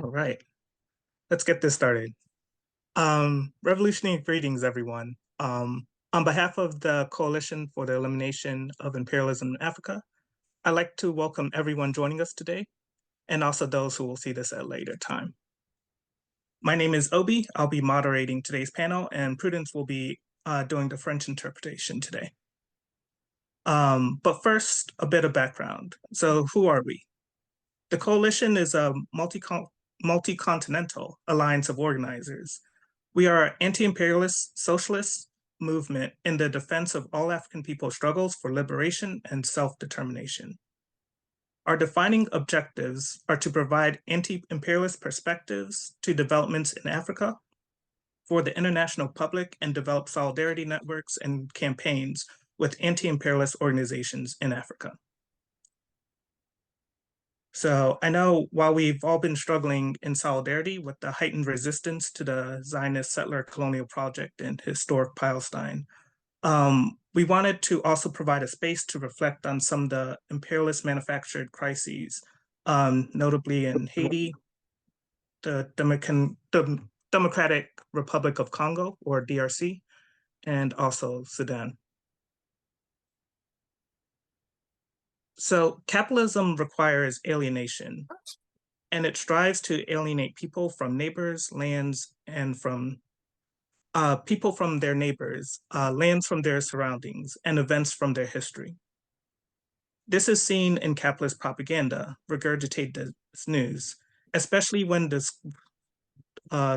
All right, let's get this started. Revolutionary greetings, everyone. On behalf of the Coalition for the Elimination of Imperialism in Africa, I'd like to welcome everyone joining us today, and also those who will see this at a later time. My name is Obi. I'll be moderating today's panel, and Prudence will be doing the French interpretation today. But first, a bit of background. So who are we? The Coalition is a multi-continental alliance of organizers. We are an anti-imperialist socialist movement in the defense of all African people's struggles for liberation and self-determination. Our defining objectives are to provide anti-imperialist perspectives to developments in Africa for the international public and develop solidarity networks and campaigns with anti-imperialist organizations in Africa. So I know while we've all been struggling in solidarity with the heightened resistance to the Zionist settler colonial project in historic Palestine, we wanted to also provide a space to reflect on some of the imperialist manufactured crises, notably in Haiti, the Democratic Republic of Congo, or DRC, and also Sudan. So capitalism requires alienation, and it strives to alienate people from neighbors, lands, and from people from their neighbors, lands from their surroundings, and events from their history. This is seen in capitalist propaganda, regurgitated as news, especially when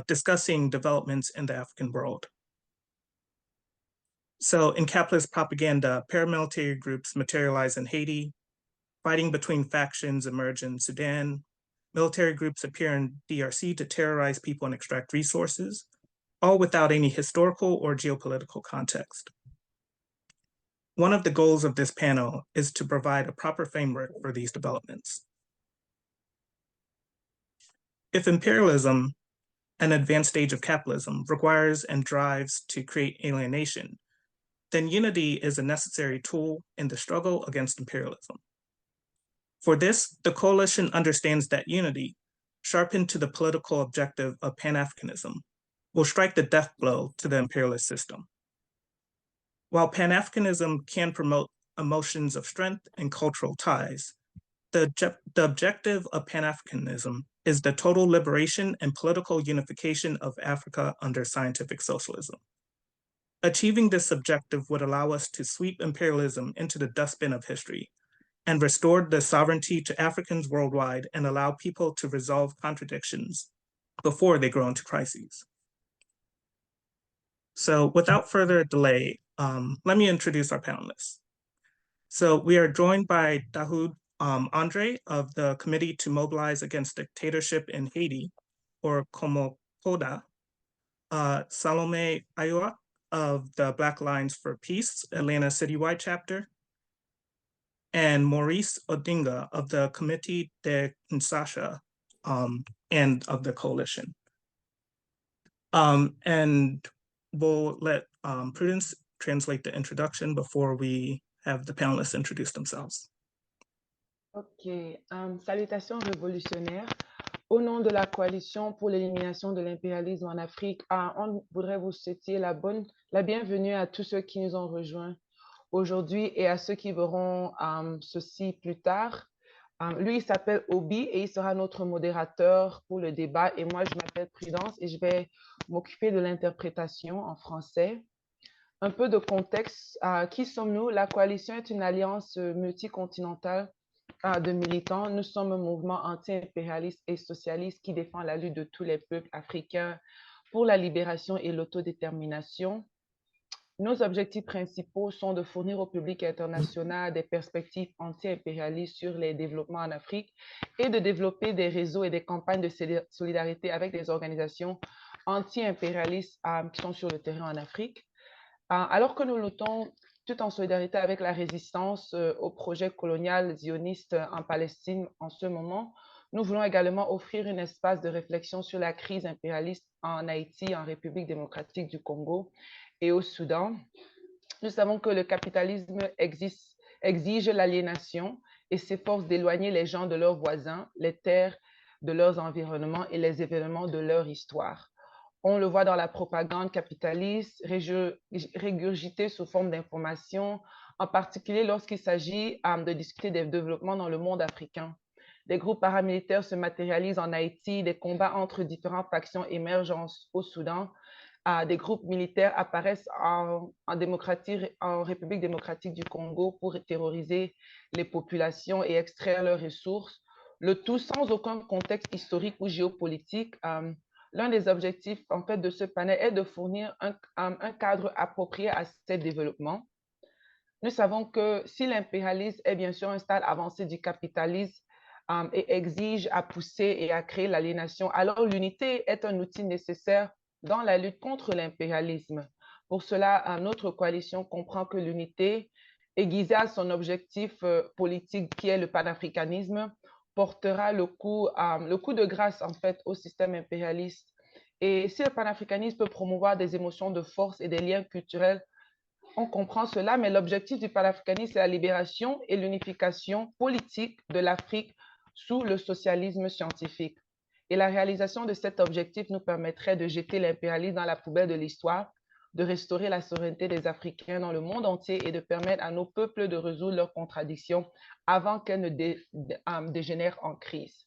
discussing developments in the African world. So in capitalist propaganda, paramilitary groups materialize in Haiti, fighting between factions emerge in Sudan, military groups appear in DRC to terrorize people and extract resources, all without any historical or geopolitical context. One of the goals of this panel is to provide a proper framework for these developments. If imperialism, an advanced stage of capitalism, requires and drives to create alienation, then unity is a necessary tool in the struggle against imperialism. For this, the Coalition understands that unity, sharpened to the political objective of Pan-Africanism, will strike the death blow to the imperialist system. While Pan-Africanism can promote emotions of strength and cultural ties, the objective of Pan-Africanism is the total liberation and political unification of Africa under scientific socialism. Achieving this objective would allow us to sweep imperialism into the dustbin of history and restore the sovereignty to Africans worldwide and allow people to resolve contradictions before they grow into crises. So without further delay, let me introduce our panelists. So we are joined by Dahoud Andre of the Committee to Mobilize Against Dictatorship in Haiti, or KOMOKODA, Salome Ayuak of the Black Lines for Peace, Atlanta Citywide Chapter, and Maurice Odingo of the Comité de Kinshasa and of the Coalition. And we'll let Prudence translate the introduction before we have the panelists introduce themselves. Ok, salutations révolutionnaires. Au nom de la Coalition pour l'élimination de l'impérialisme en Afrique, on voudrait vous souhaiter la bienvenue à tous ceux qui nous ont rejoints aujourd'hui et à ceux qui verront ceci plus tard. Lui, il s'appelle Obi et il sera notre modérateur pour le débat. Et moi, je m'appelle Prudence et je vais m'occuper de l'interprétation en français. Un peu de contexte. Qui sommes-nous? La Coalition est une alliance multicontinentale de militants. Nous sommes un mouvement anti-impérialiste et socialiste qui défend la lutte de tous les peuples africains pour la libération et l'autodétermination. Nos objectifs principaux sont de fournir au public international des perspectives anti-impérialistes sur les développements en Afrique et de développer des réseaux et des campagnes de solidarité avec des organisations anti-impérialistes qui sont sur le terrain en Afrique. Alors que nous luttons tout en solidarité avec la résistance au projet colonial zioniste en Palestine en ce moment, nous voulons également offrir un espace de réflexion sur la crise impérialiste en Haïti, en République démocratique du Congo et au Soudan. Nous savons que le capitalisme exige l'aliénation et s'efforce d'éloigner les gens de leurs voisins, les terres, de leurs environnements et les événements de leur histoire. On le voit dans la propagande capitaliste, régurgitée sous forme d'informations, en particulier lorsqu'il s'agit de discuter des développements dans le monde africain. Des groupes paramilitaires se matérialisent en Haïti, des combats entre différentes factions émergent au Soudan, des groupes militaires apparaissent en République démocratique du Congo pour terroriser les populations et extraire leurs ressources, le tout sans aucun contexte historique ou géopolitique. L'un des objectifs en fait, de ce panel est de fournir un cadre approprié à ces développements. Nous savons que si l'impérialisme est bien sûr un stade avancé du capitalisme et exige à pousser et à créer l'aliénation, alors l'unité est un outil nécessaire dans la lutte contre l'impérialisme. Pour cela, notre coalition comprend que l'unité, aiguisée à son objectif politique qui est le panafricanisme, portera le coup de grâce en fait au système impérialiste. Et si le panafricanisme peut promouvoir des émotions de force et des liens culturels, on comprend cela, mais l'objectif du panafricanisme, c'est la libération et l'unification politique de l'Afrique sous le socialisme scientifique. Et la réalisation de cet objectif nous permettrait de jeter l'impérialisme dans la poubelle de l'histoire, de restaurer la souveraineté des Africains dans le monde entier et de permettre à nos peuples de résoudre leurs contradictions avant qu'elles ne dégénèrent en crise.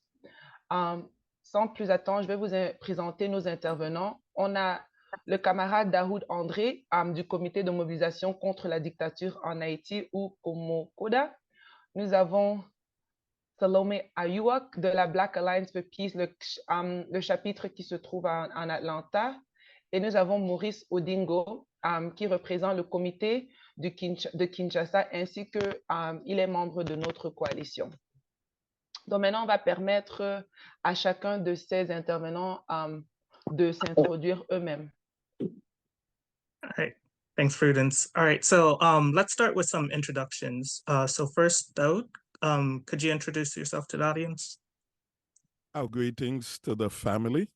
Sans plus attendre, je vais vous présenter nos intervenants. On a le camarade Dahoud Andre du Comité de mobilisation contre la dictature en Haïti ou KOMOKODA. Nous avons Salome Ayuak de la Black Alliance for Peace, le chapitre qui se trouve en Atlanta. Et nous avons Maurice Odingo qui représente le comité de Kinshasa ainsi qu'il est membre de notre coalition. Donc maintenant, on va permettre à chacun de ces intervenants de s'introduire eux-mêmes. All right. Thanks, Prudence. All right, so let's start with some introductions. So first, Dahoud, could you introduce yourself to the audience? Our greetings to the family.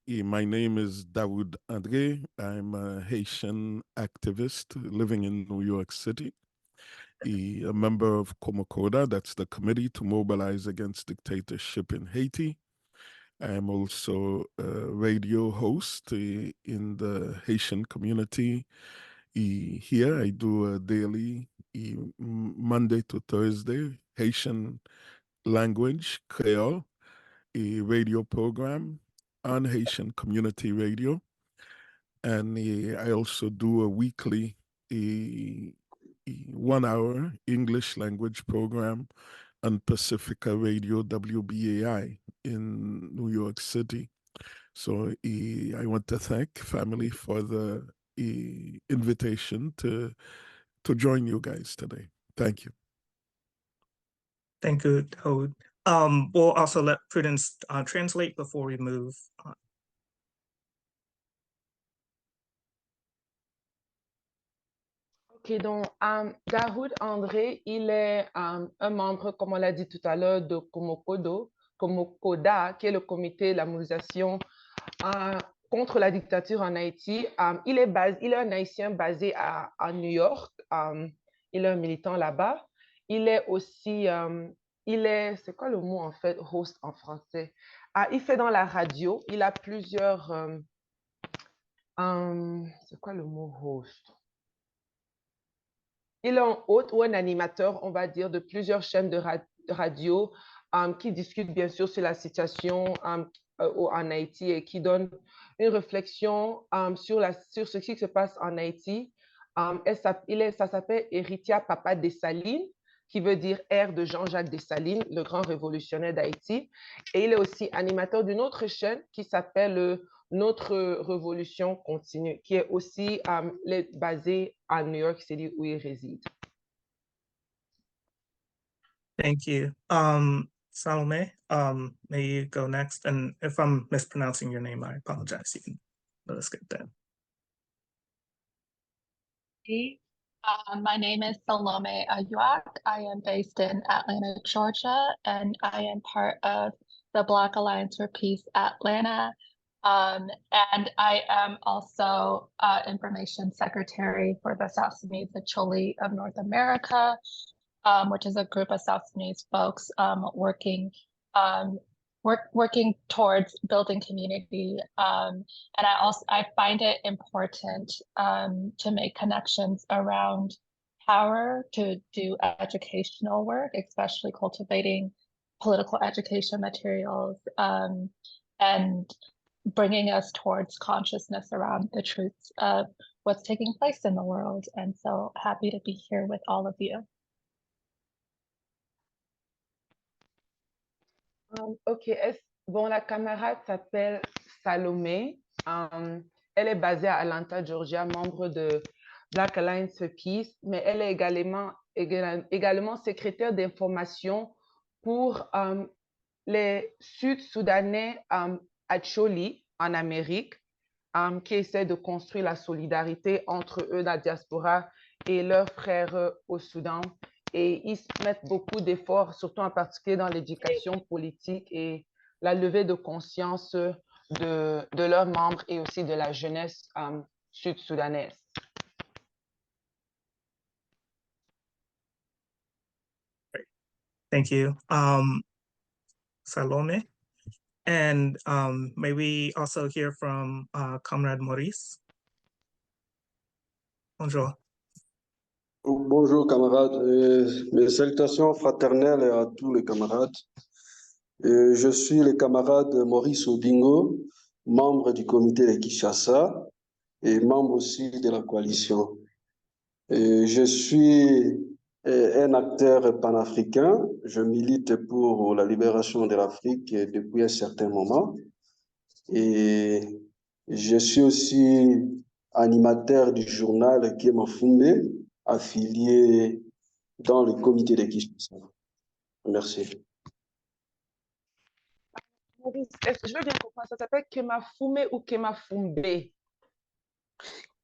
My name is Dahoud Andre. I'm a Haitian activist living in New York City. A member of KOMOKODA, that's the Committee to Mobilize Against Dictatorship in Haiti. I'm also a radio host in the Haitian community. Here I do a daily, Monday to Thursday, Haitian language, Creole, a radio program on Haitian community radio. And I also do a weekly 1 hour English language program on Pacifica Radio WBAI in New York City. So I want to thank family for the invitation to join you guys today. Thank you. Thank you, Dahoud. We'll also let Prudence translate before we move on. Ok, donc Dahoud Andre, il est un membre, comme on l'a dit tout à l'heure, de KOMOKODA, qui est le comité de la mobilisation contre la dictature en Haïti. Il est un Haïtien basé à New York. Il est un militant là-bas. Il est aussi, c'est quoi le mot en fait, host en français? Il fait dans la radio. Il a plusieurs, c'est quoi le mot host? Il est un hôte ou un animateur, on va dire, de plusieurs chaînes de radio qui discutent bien sûr sur la situation en Haïti et qui donnent une réflexion sur ce qui se passe en Haïti. Ça s'appelle Héritia Papa Dessalines, qui veut dire Air de Jean-Jacques Dessalines, le grand révolutionnaire d'Haïti. Et il est aussi animateur d'une autre chaîne qui s'appelle Notre Révolution Continue, qui est aussi basée à New York City où il réside. Thank you. Salome, may you go next. And if I'm mispronouncing your name, I apologize. You can let us get that. My name is Salome Ayuak. I am based in Atlanta, Georgia, and I am part of the Black Alliance for Peace Atlanta. And I am also Information Secretary for the South-Sudanese Acholi of North America, which is a group of South Sudanese folks working working towards building community. And I find it important to make connections around power, to do educational work, especially cultivating political education materials, and bringing us towards consciousness around the truths of what's taking place in the world. And so happy to be here with all of you. Ok, bon, la camarade s'appelle Salome. Elle est basée à Atlanta, Georgia, membre de Black Alliance for Peace, mais elle est également secrétaire d'information pour les Sud-Soudanais à Choli, en Amérique, qui essaient de construire la solidarité entre eux, la diaspora, et leurs frères au Soudan. Et ils mettent beaucoup d'efforts, surtout en particulier dans l'éducation politique et la levée de conscience de leurs membres et aussi de la jeunesse sud-soudanaise. Thank you, Salome. And may we also hear from Comrade Maurice? Bonjour. Bonjour camarades, mes salutations fraternelles à tous les camarades. Je suis le camarade Maurice Odingo, membre du comité de Kinshasa et membre aussi de la coalition. Je suis un acteur panafricain, je milite pour la libération de l'Afrique depuis un certain moment et je suis aussi animateur du journal KOMOKODA, affilié dans le comité de Kinshasa. Merci. Maurice, je veux bien comprendre, ça s'appelle Kemafumbe ou Kemafumbe?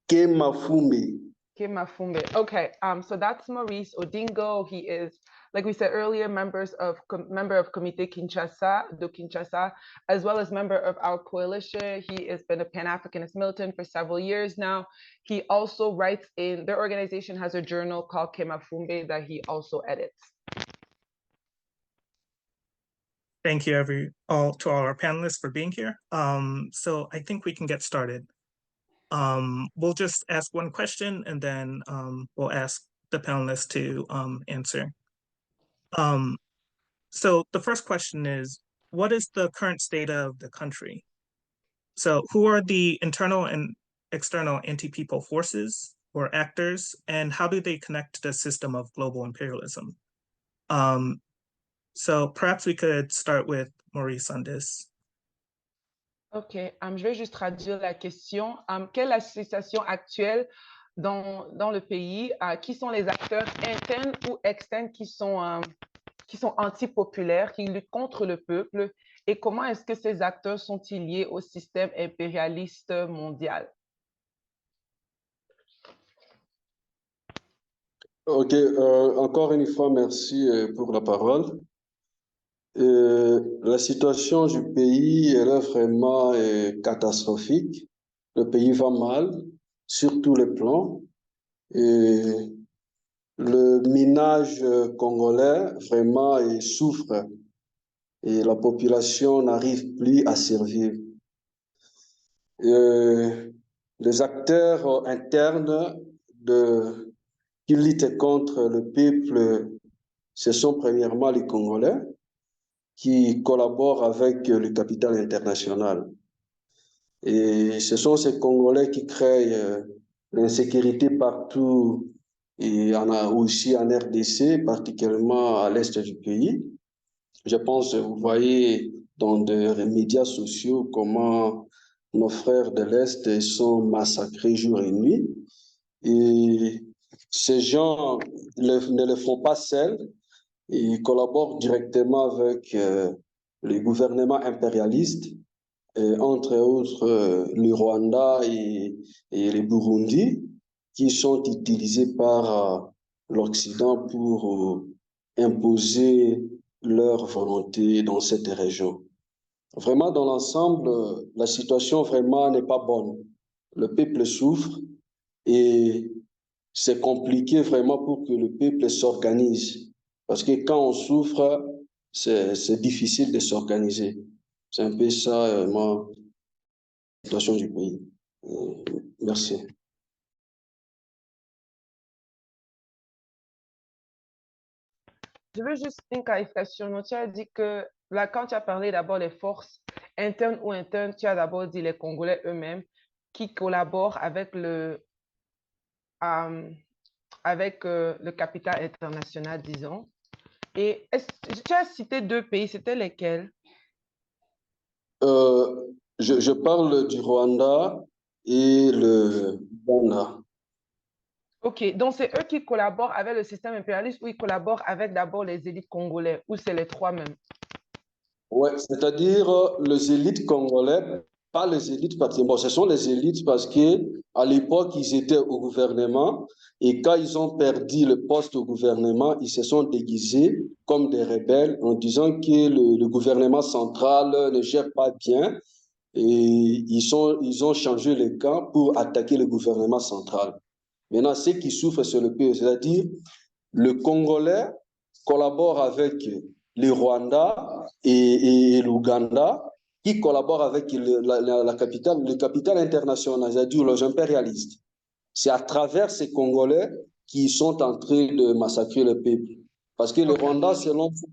Kemafumbe. Kemafumbe. Okay, so that's Maurice Odingo. He is, like we said earlier, member of Comité de Kinshasa, as well as member of our coalition. He has been a Pan-Africanist militant for several years now. He also writes in, their organization has a journal called Kemafumbe that he also edits. Thank you to all our panelists for being here. So I think we can get started. We'll just ask one question and then we'll ask the panelists to answer. So the first question is, what is the current state of the country? So who are the internal and external anti-people forces or actors, and how do they connect to the system of global imperialism? So perhaps we could start with Maurice on this. OK, je vais juste traduire la question. Quelle est la situation actuelle dans le pays? Qui sont les acteurs internes ou externes qui sont antipopulaires, qui luttent contre le peuple? Et comment est-ce que ces acteurs sont-ils liés au système impérialiste mondial? OK, encore une fois, merci pour la parole. La situation du pays, elle est vraiment catastrophique. Le pays va mal sur tous les plans. Et le minage congolais vraiment souffre et la population n'arrive plus à survivre. Les acteurs internes qui luttent contre le peuple, ce sont premièrement les Congolais qui collaborent avec le capital international. Et ce sont ces Congolais qui créent l'insécurité partout, et aussi en RDC, particulièrement à l'est du pays. Je pense, vous voyez dans des médias sociaux comment nos frères de l'Est sont massacrés jour et nuit. Et ces gens ne le font pas seuls. Ils collaborent directement avec les gouvernements impérialistes, entre autres le Rwanda et le Burundi, qui sont utilisés par l'Occident pour imposer leur volonté dans cette région. Vraiment, dans l'ensemble, la situation vraiment n'est pas bonne. Le peuple souffre et c'est compliqué vraiment pour que le peuple s'organise. Parce que quand on souffre, c'est difficile de s'organiser. C'est un peu ça, la situation du pays. Merci. Je veux juste une clarification. Tu as dit que là, quand tu as parlé d'abord des forces internes ou internes, tu as d'abord dit les Congolais eux-mêmes qui collaborent avec le capital international, disons. Et tu as cité deux pays, c'était lesquels? Je parle du Rwanda et le Ghana. Ok, donc c'est eux qui collaborent avec le système impérialiste ou ils collaborent avec d'abord les élites congolais ou c'est les trois mêmes? Ouais, c'est-à-dire les élites congolais, pas les élites parce bon, ce sont les élites parce que à l'époque ils étaient au gouvernement et quand ils ont perdu le poste au gouvernement, ils se sont déguisés comme des rebelles en disant que le gouvernement central ne gère pas bien et ils ont changé le camp pour attaquer le gouvernement central. Maintenant, ceux qui souffrent, c'est le pays, c'est-à-dire le Congolais collabore avec le Rwanda et l'Ouganda, qui collaborent avec le capital international, c'est-à-dire les impérialistes. C'est à travers ces Congolais qui sont en train de massacrer le peuple. Parce que le Rwanda, selon ce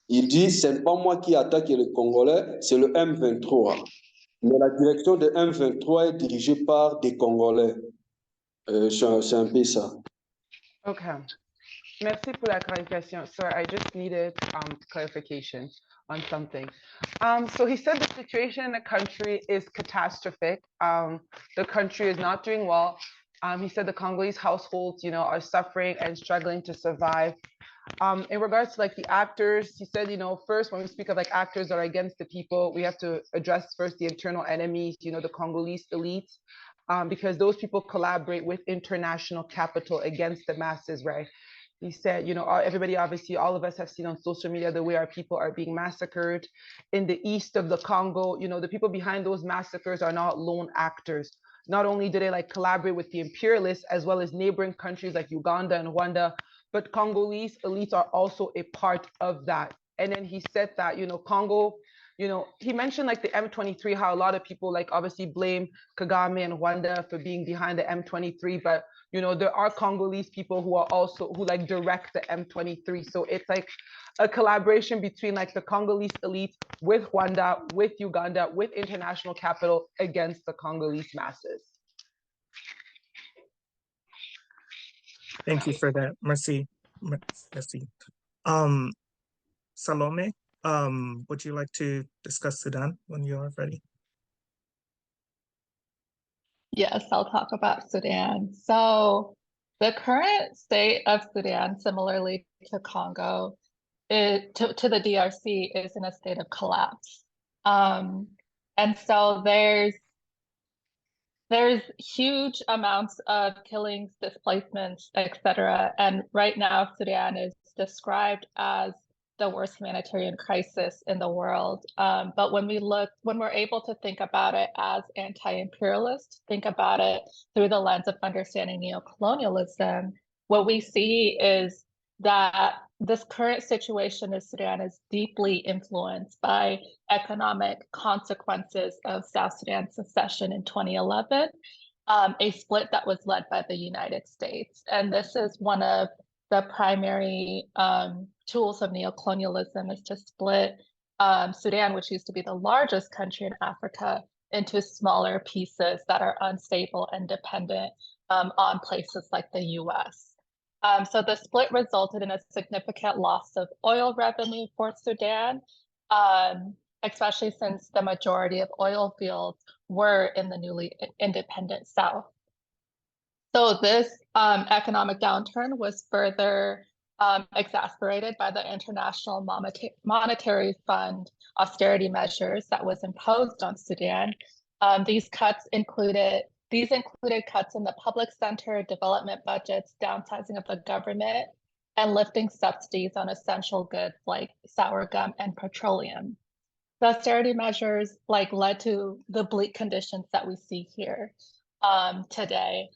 il dit, ce n'est pas moi qui attaque le Congolais, c'est le M23. Mais la direction de M23 est dirigée par des Congolais. C'est un peu ça. Ok. Merci pour la clarification. Sorry, I just needed clarification on something. So he said the situation in the country is catastrophic. The country is not doing well. He said the Congolese households, are suffering and struggling to survive. In regards to like the actors, he said, first when we speak of like actors that are against the people, we have to address first the internal enemies, the Congolese elites, because those people collaborate with international capital against the masses, right? He said, everybody, obviously, all of us have seen on social media the way our people are being massacred. In the east of the Congo, the people behind those massacres are not lone actors. Not only do they like collaborate with the imperialists as well as neighboring countries like Uganda and Rwanda, but Congolese elites are also a part of that. And then he said that, Congo, he mentioned like the M23, how a lot of people like obviously blame Kagame and Rwanda for being behind the M23, but there are Congolese people who are also who like direct the M23. So it's like a collaboration between like the Congolese elite with Rwanda, with Uganda, with international capital against the Congolese masses. Thank you for that. Merci. Merci. Salome, would you like to discuss Sudan when you are ready? Yes, I'll talk about Sudan. So the current state of Sudan, similarly to Congo, to the DRC, is in a state of collapse. And so there's huge amounts of killings, displacements, etc. And right now, Sudan is described as the worst humanitarian crisis in the world. But when we're able to think about it as anti-imperialist, think about it through the lens of understanding neocolonialism, what we see is that this current situation in Sudan is deeply influenced by economic consequences of South Sudan's secession in 2011, a split that was led by the United States. And this is one of the primary tools of neocolonialism, is to split Sudan, which used to be the largest country in Africa, into smaller pieces that are unstable and dependent on places like the US. So the split resulted in a significant loss of oil revenue for Sudan, especially since the majority of oil fields were in the newly independent South. So this economic downturn was further exacerbated by the International Monetary Fund austerity measures that was imposed on Sudan. These included cuts in the public sector, development budgets, downsizing of the government, and lifting subsidies on essential goods like sour gum and petroleum. The austerity measures led to the bleak conditions that we see here today.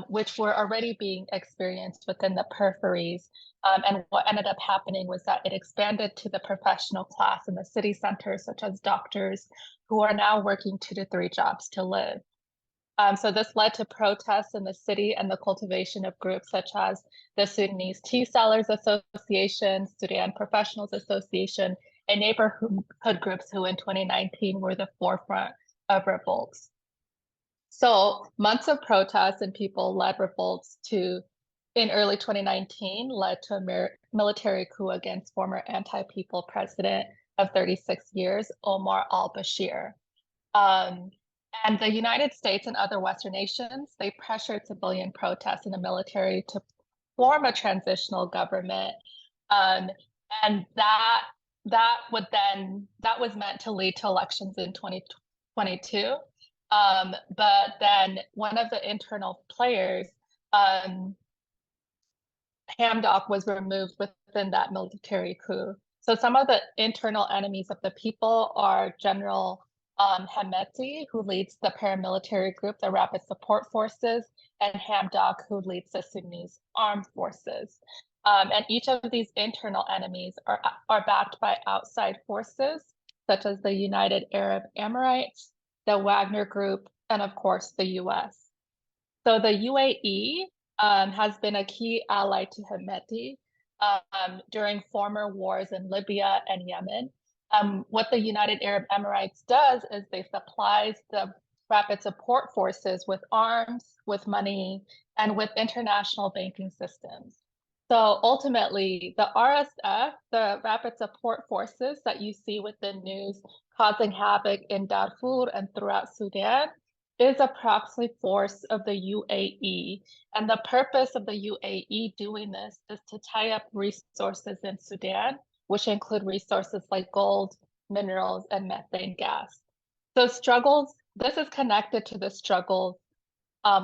which were already being experienced within the peripheries. And what ended up happening was that it expanded to the professional class in the city centers, such as doctors, who are now working 2 to 3 jobs to live. So this led to protests in the city and the cultivation of groups such as the Sudanese Tea Sellers Association, Sudan Professionals Association, and neighborhood groups who in 2019 were the forefront of revolts. So months of protests and people-led revolts in early 2019 led to a military coup against former anti-people president of 36 years, Omar al-Bashir. And the United States and other Western nations, they pressured civilian protests and the military to form a transitional government. And that was meant to lead to elections in 2022. But then one of the internal players, Hamdok, was removed within that military coup. So some of the internal enemies of the people are General Hemeti, who leads the paramilitary group, the Rapid Support Forces, and Hamdok, who leads the Sudanese Armed Forces. And each of these internal enemies are backed by outside forces, such as the United Arab Emirates, the Wagner Group, and of course, the US. So the UAE has been a key ally to Hemeti during former wars in Libya and Yemen. What the United Arab Emirates does is they supplies the Rapid Support Forces with arms, with money, and with international banking systems. So ultimately, the RSF, the Rapid Support Forces that you see with the news causing havoc in Darfur and throughout Sudan, is a proxy force of the UAE. And the purpose of the UAE doing this is to tie up resources in Sudan, which include resources like gold, minerals, and methane gas. So this is connected to the struggles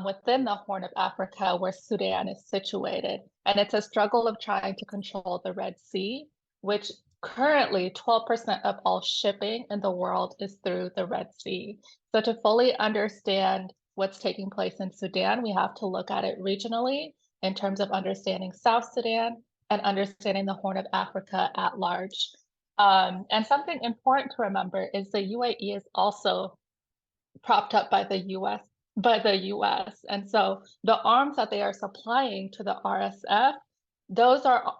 within the Horn of Africa where Sudan is situated. And it's a struggle of trying to control the Red Sea, which currently 12% of all shipping in the world is through the Red Sea. So to fully understand what's taking place in Sudan, we have to look at it regionally in terms of understanding South Sudan and understanding the Horn of Africa at large. And something important to remember is the UAE is also propped up by the US. And so the arms that they are supplying to the RSF,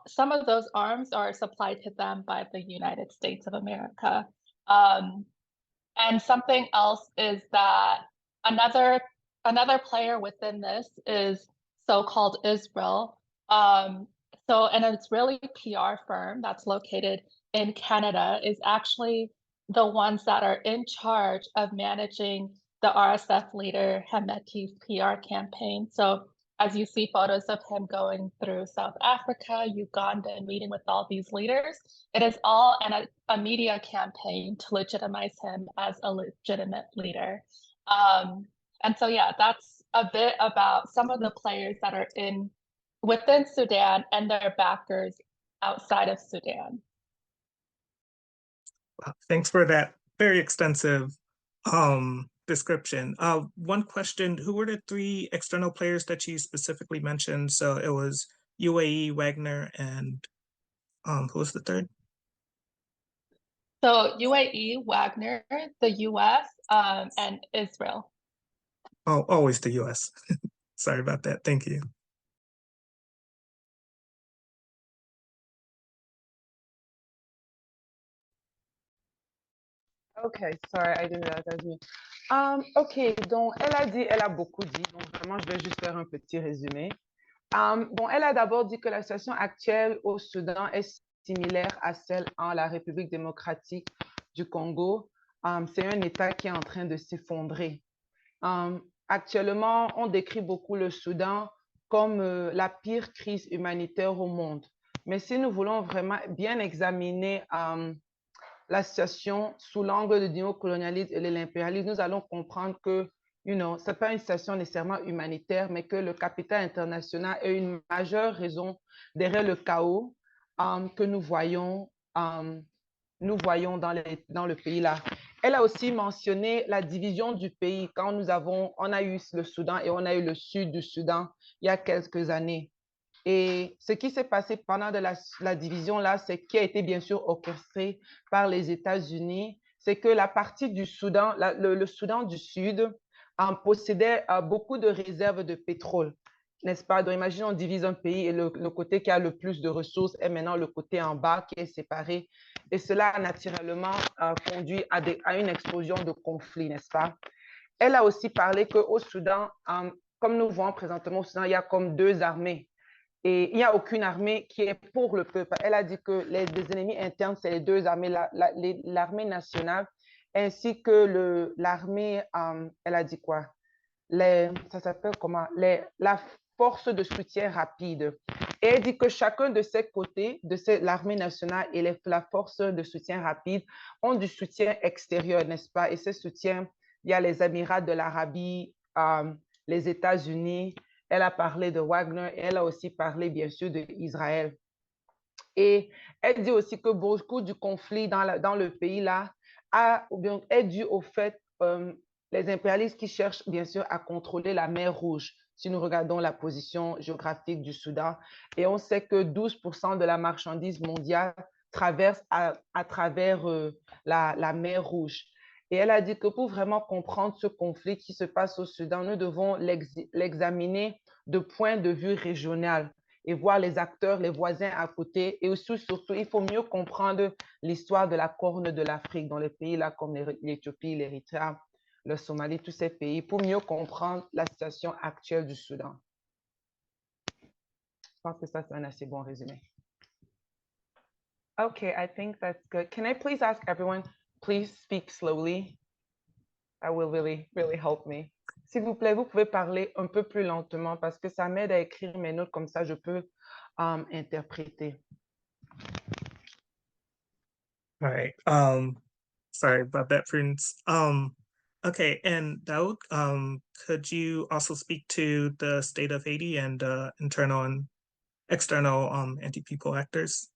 some of those arms are supplied to them by the United States of America. And something else is that another player within this is so-called Israel. So an Israeli PR firm that's located in Canada is actually the ones that are in charge of managing the RSF leader Hemeti's PR campaign. So as you see photos of him going through South Africa, Uganda, and meeting with all these leaders, it is all a media campaign to legitimize him as a legitimate leader. And so, yeah, that's a bit about some of the players that are within Sudan and their backers outside of Sudan. Thanks for that very extensive description. One question, who were the 3 external players that you specifically mentioned? So it was UAE, Wagner, and who was the third? So UAE, Wagner, the US, and Israel. Oh, always the US. Sorry about that. Thank you. Okay, sorry, I didn't realize me. Ok, donc elle a beaucoup dit, donc vraiment je vais juste faire un petit résumé. Bon, elle a d'abord dit que la situation actuelle au Soudan est similaire à celle en la République démocratique du Congo. C'est un État qui est en train de s'effondrer. Actuellement, on décrit beaucoup le Soudan comme la pire crise humanitaire au monde. Mais si nous voulons vraiment bien examiner la situation sous l'angle du néocolonialisme et de l'impérialisme, nous allons comprendre que ce n'est pas une situation nécessairement humanitaire, mais que le capital international est une majeure raison derrière le chaos que nous voyons dans le pays là. Elle a aussi mentionné la division du pays quand on a eu le Soudan et on a eu le sud du Soudan il y a quelques années. Et ce qui s'est passé pendant la division-là, c'est qui a été bien sûr orchestré par les États-Unis, c'est que la partie du Soudan, le Soudan du Sud, possédait beaucoup de réserves de pétrole, n'est-ce pas? Donc, imagine, on divise un pays et le côté qui a le plus de ressources est maintenant le côté en bas qui est séparé. Et cela a naturellement conduit à une explosion de conflits, n'est-ce pas? Elle a aussi parlé qu'au Soudan, comme nous voyons présentement au Soudan, il y a comme deux armées. Et il n'y a aucune armée qui est pour le peuple. Elle a dit que les ennemis internes, c'est les deux armées, l'armée nationale ainsi que l'armée, elle a dit quoi? Ça s'appelle comment? La force de soutien rapide. Et elle dit que chacun de ces côtés, l'armée nationale et la force de soutien rapide, ont du soutien extérieur, n'est-ce pas? Et ce soutien, il y a les Émirats de l'Arabie, les États-Unis. Elle a parlé de Wagner et elle a aussi parlé, bien sûr, d'Israël. Et elle dit aussi que beaucoup du conflit dans le pays là est dû au fait les impérialistes qui cherchent bien sûr à contrôler la mer Rouge. Si nous regardons la position géographique du Soudan, et on sait que 12% de la marchandise mondiale traverse à travers la mer Rouge. Et elle a dit que pour vraiment comprendre ce conflit qui se passe au Soudan, nous devons l'examiner de point de vue régional et voir les acteurs, les voisins à côté. Et aussi, surtout, il faut mieux comprendre l'histoire de la Corne de l'Afrique dans les pays là comme l'Éthiopie, l'Érythrée, le Somalie, tous ces pays, pour mieux comprendre la situation actuelle du Soudan. Je pense que ça, c'est un assez bon résumé. Okay, I think that's good. Can I please ask everyone, please speak slowly? That will really, really help me. S'il vous plaît, vous pouvez parler un peu plus lentement parce que ça m'aide à écrire mes notes comme ça, je peux interpréter. All right. Sorry about that, Prudence. Okay, and Daoud, could you also speak to the state of Haiti and internal and external anti-people actors?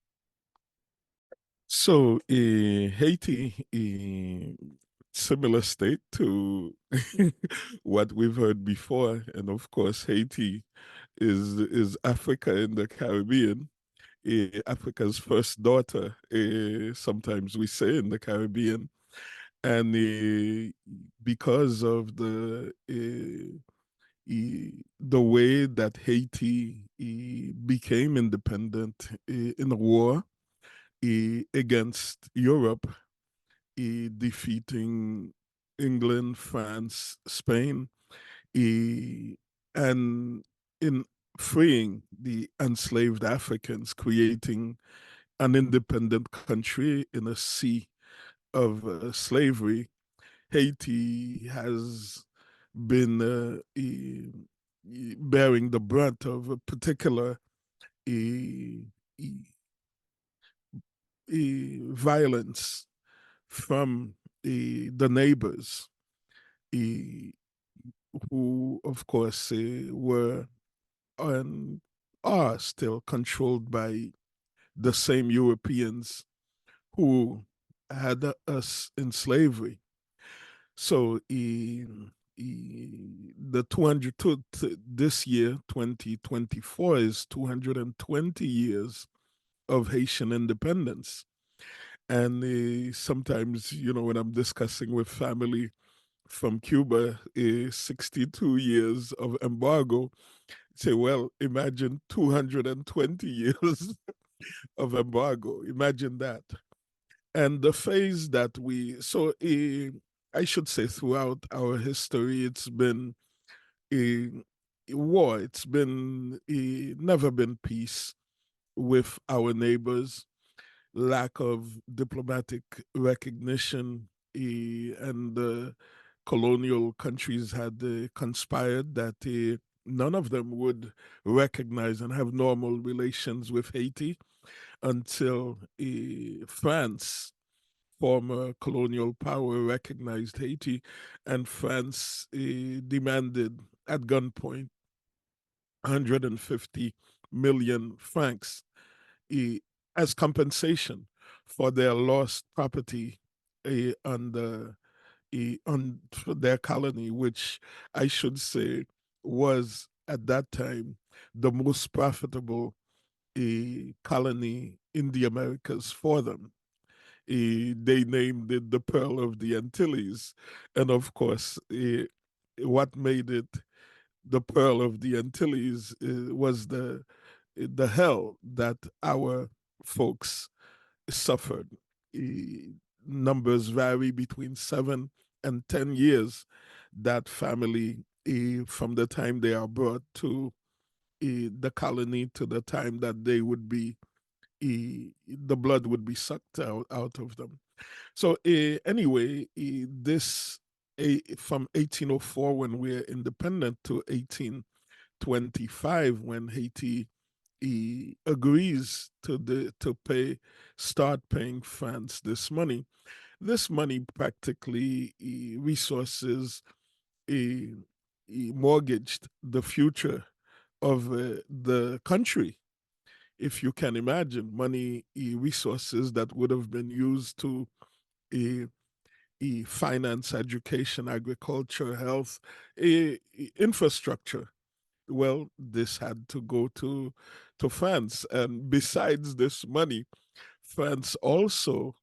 So Haiti, similar state to what we've heard before, and of course Haiti is Africa in the Caribbean, Africa's first daughter. Sometimes we say in the Caribbean, and because of the way that Haiti became independent in a war against Europe, defeating England, France, Spain, and in freeing the enslaved Africans, creating an independent country in a sea of slavery. Haiti has been bearing the brunt of a particular violence from the neighbors, who, of course, were and are still controlled by the same Europeans who had us in slavery. So the 200 this year, 2024, is 220 years of Haitian independence. And sometimes, when I'm discussing with family from Cuba, 62 years of embargo, say, well, imagine 220 years of embargo. Imagine that. And the phase that I should say throughout our history, it's been a war. It's been never been peace with our neighbors, lack of diplomatic recognition, and the colonial countries had conspired that none of them would recognize and have normal relations with Haiti until France, former colonial power, recognized Haiti, and France demanded at gunpoint 150 million francs as compensation for their lost property on on their colony, which I should say was at that time the most profitable colony in the Americas for them. They named it the Pearl of the Antilles. And of course, what made it the Pearl of the Antilles was the hell that our folks suffered. Numbers vary between 7 and 10 years that family, from the time they are brought to the colony to the time that they would be, the blood would be sucked out of them. So anyway, this from 1804 when we're independent to 1825 when Haiti agrees to start paying France this money. This money practically resources mortgaged the future of the country. If you can imagine, money resources that would have been used to finance, education, agriculture, health, infrastructure. Well, this had to go to France. And besides this money, France also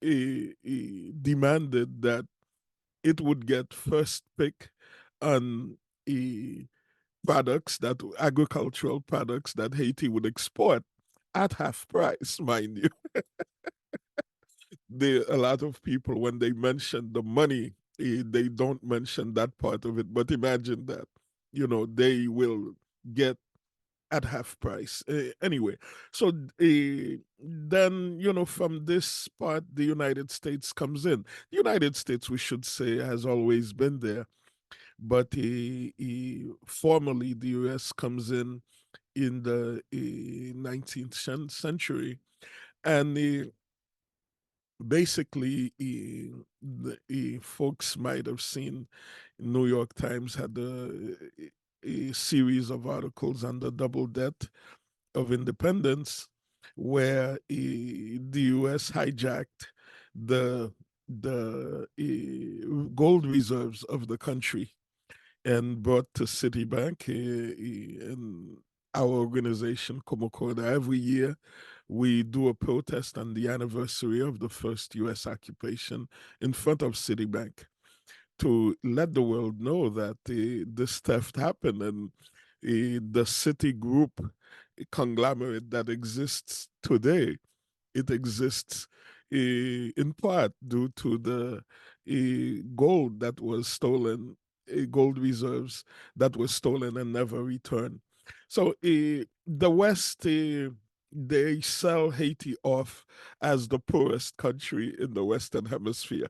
demanded that it would get first pick on agricultural products that Haiti would export at half price, mind you. A lot of people, when they mention the money, they don't mention that part of it. But imagine that, they will get at half price. Anyway, so then, from this part, the United States comes in. The United States, we should say, has always been there. But formally, the U.S. comes in the 19th century. And basically, folks might have seen New York Times had a series of articles on the double debt of independence, where the U.S. hijacked the gold reserves of the country and brought to Citibank. And our organization, KOMOKODA, every year we do a protest on the anniversary of the first U.S. occupation in front of Citibank to let the world know that this theft happened, and the Citigroup conglomerate that exists today, it exists in part due to the gold that was stolen, gold reserves that were stolen and never returned. So the West, they sell Haiti off as the poorest country in the Western Hemisphere.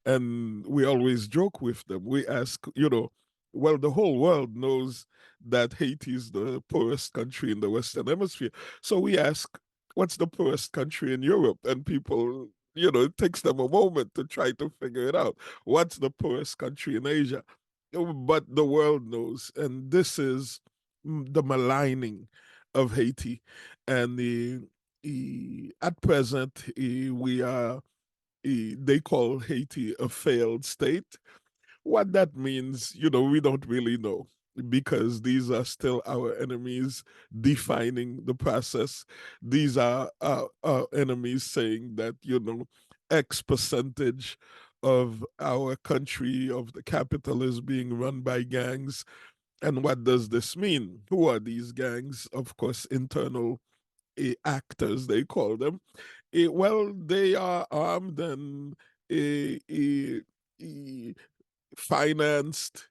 And we always joke with them. We ask, well, the whole world knows that Haiti is the poorest country in the Western Hemisphere. So we ask, what's the poorest country in Europe? And people, it takes them a moment to try to figure it out. What's the poorest country in Asia? But the world knows. And this is the maligning of Haiti. And at present, we are they call Haiti a failed state. What that means, we don't really know, because these are still our enemies defining the process. These are our enemies saying that, X percentage of our country, of the capital, is being run by gangs. And what does this mean? Who are these gangs? Of course, internal actors, they call them. Well, they are armed and financed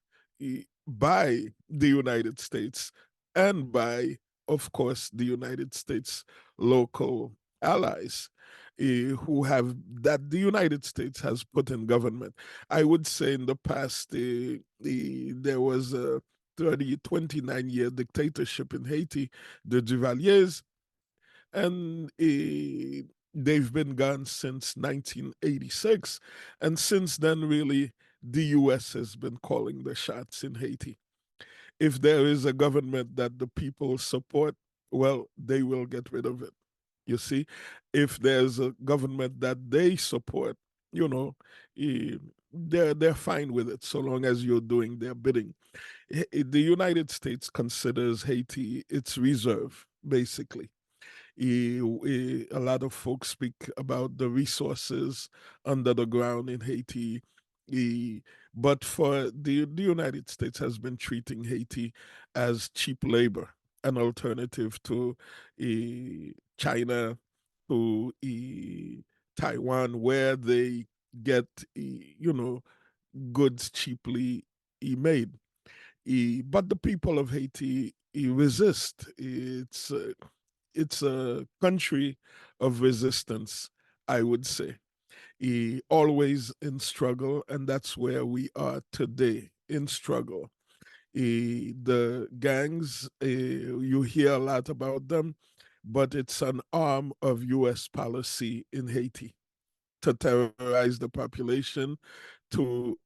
by the United States and by, of course, the United States local allies that the United States has put in government. I would say in the past, there was a 29-year dictatorship in Haiti, the Duvaliers, and they've been gone since 1986. And since then, really, the U.S. has been calling the shots in Haiti. If there is a government that the people support, well, they will get rid of it. You see, if there's a government that they support, you know, they're fine with it so long as you're doing their bidding. The United States considers Haiti its reserve, basically. A lot of folks speak about the resources under the ground in Haiti. But for the United States has been treating Haiti as cheap labor, an alternative to China, to Taiwan, where they get, goods cheaply made. But the people of Haiti resist. It's a country of resistance, I would say. Always in struggle, and that's where we are today, in struggle. The gangs, you hear a lot about them, but it's an arm of US policy in Haiti to terrorize the population, to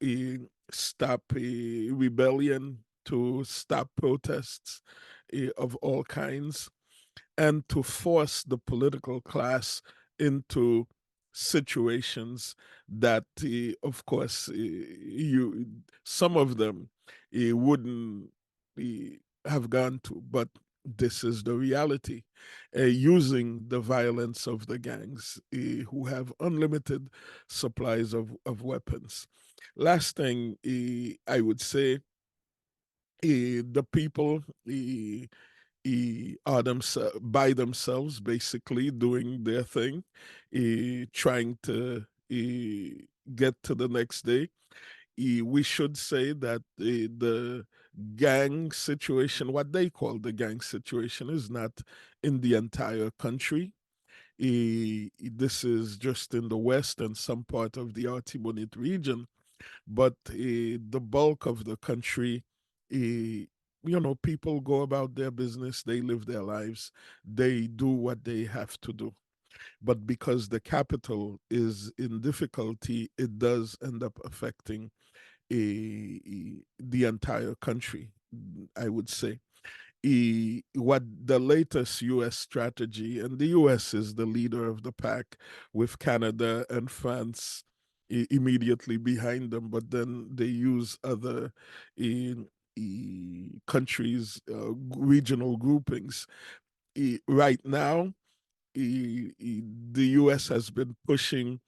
stop rebellion, to stop protests of all kinds, and to force the political class into situations that, of course, some of them wouldn't have gone to, but this is the reality. Using the violence of the gangs who have unlimited supplies of weapons. Last thing I would say, the people are by themselves, basically doing their thing, trying to get to the next day. We should say that the gang situation, what they call the gang situation, is not in the entire country. This is just in the west and some part of the Artibonite region, but the bulk of the country, people go about their business, they live their lives, they do what they have to do. But because the capital is in difficulty, it does end up affecting the entire country, I would say. What the latest US strategy, and the US is the leader of the pack with Canada and France immediately behind them, but then they use other countries, regional groupings. Right now, the US has been pushing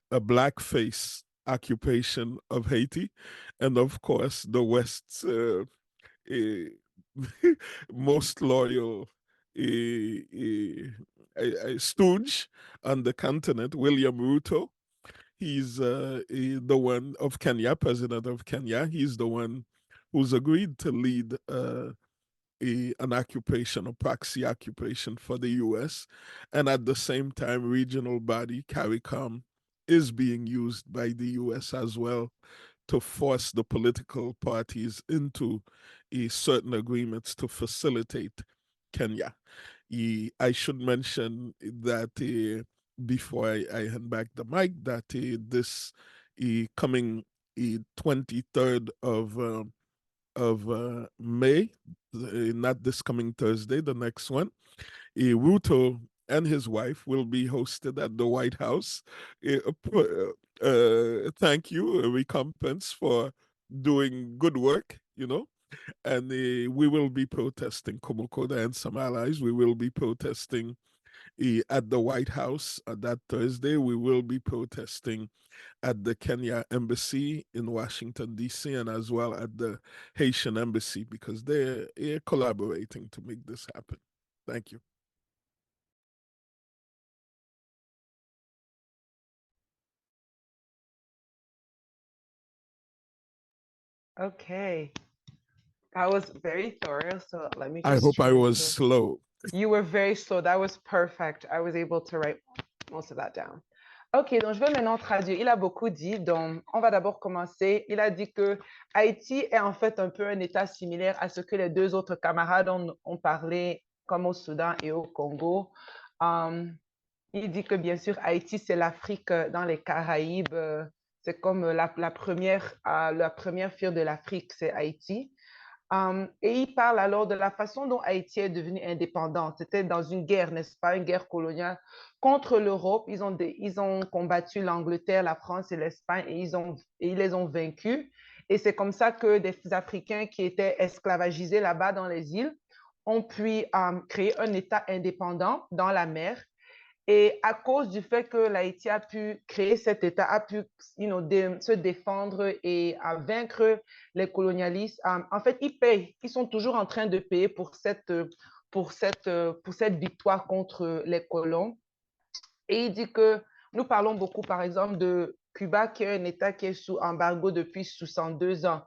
a blackface occupation of Haiti, and of course, the West's most loyal stooge on the continent, William Ruto. He's the one of Kenya, president of Kenya. He's the one who's agreed to lead an occupation, a proxy occupation for the US. And at the same time, regional body, CARICOM, is being used by the US as well to force the political parties into certain agreements to facilitate Kenya. I should mention that before I hand back the mic, that this coming 23rd of May, not this coming Thursday, the next one, Ruto and his wife will be hosted at the White House. Thank you, a recompense for doing good work, and we will be protesting, KOMOKODA and some allies. We will be protesting at the White House that Thursday. We will be protesting at the Kenya Embassy in Washington, D.C., and as well at the Haitian Embassy, because they're collaborating to make this happen. Thank you. Okay. That was very thorough. So let me I just hope I was to... slow. You were very slow. That was perfect. I was able to write most of that down. OK, donc je vais maintenant traduire. Il a beaucoup dit, donc on va d'abord commencer. Il a dit que Haïti est en fait un peu un État similaire à ce que les deux autres camarades ont parlé, comme au Soudan et au Congo. Il dit que bien sûr, Haïti, c'est l'Afrique dans les Caraïbes. C'est comme la première fille de l'Afrique, c'est Haïti. Et il parle alors de la façon dont Haïti est devenue indépendante. C'était dans une guerre, n'est-ce pas, une guerre coloniale contre l'Europe. Ils ont combattu l'Angleterre, la France et l'Espagne et ils les ont vaincus. Et c'est comme ça que des Africains qui étaient esclavagisés là-bas dans les îles ont pu créer un État indépendant dans la mer. Et à cause du fait que l'Haïti a pu créer cet État, a pu se défendre et vaincre les colonialistes, en fait, ils payent. Ils sont toujours en train de payer pour cette victoire contre les colons. Et il dit que nous parlons beaucoup, par exemple, de Cuba, qui est un État qui est sous embargo depuis 62 ans.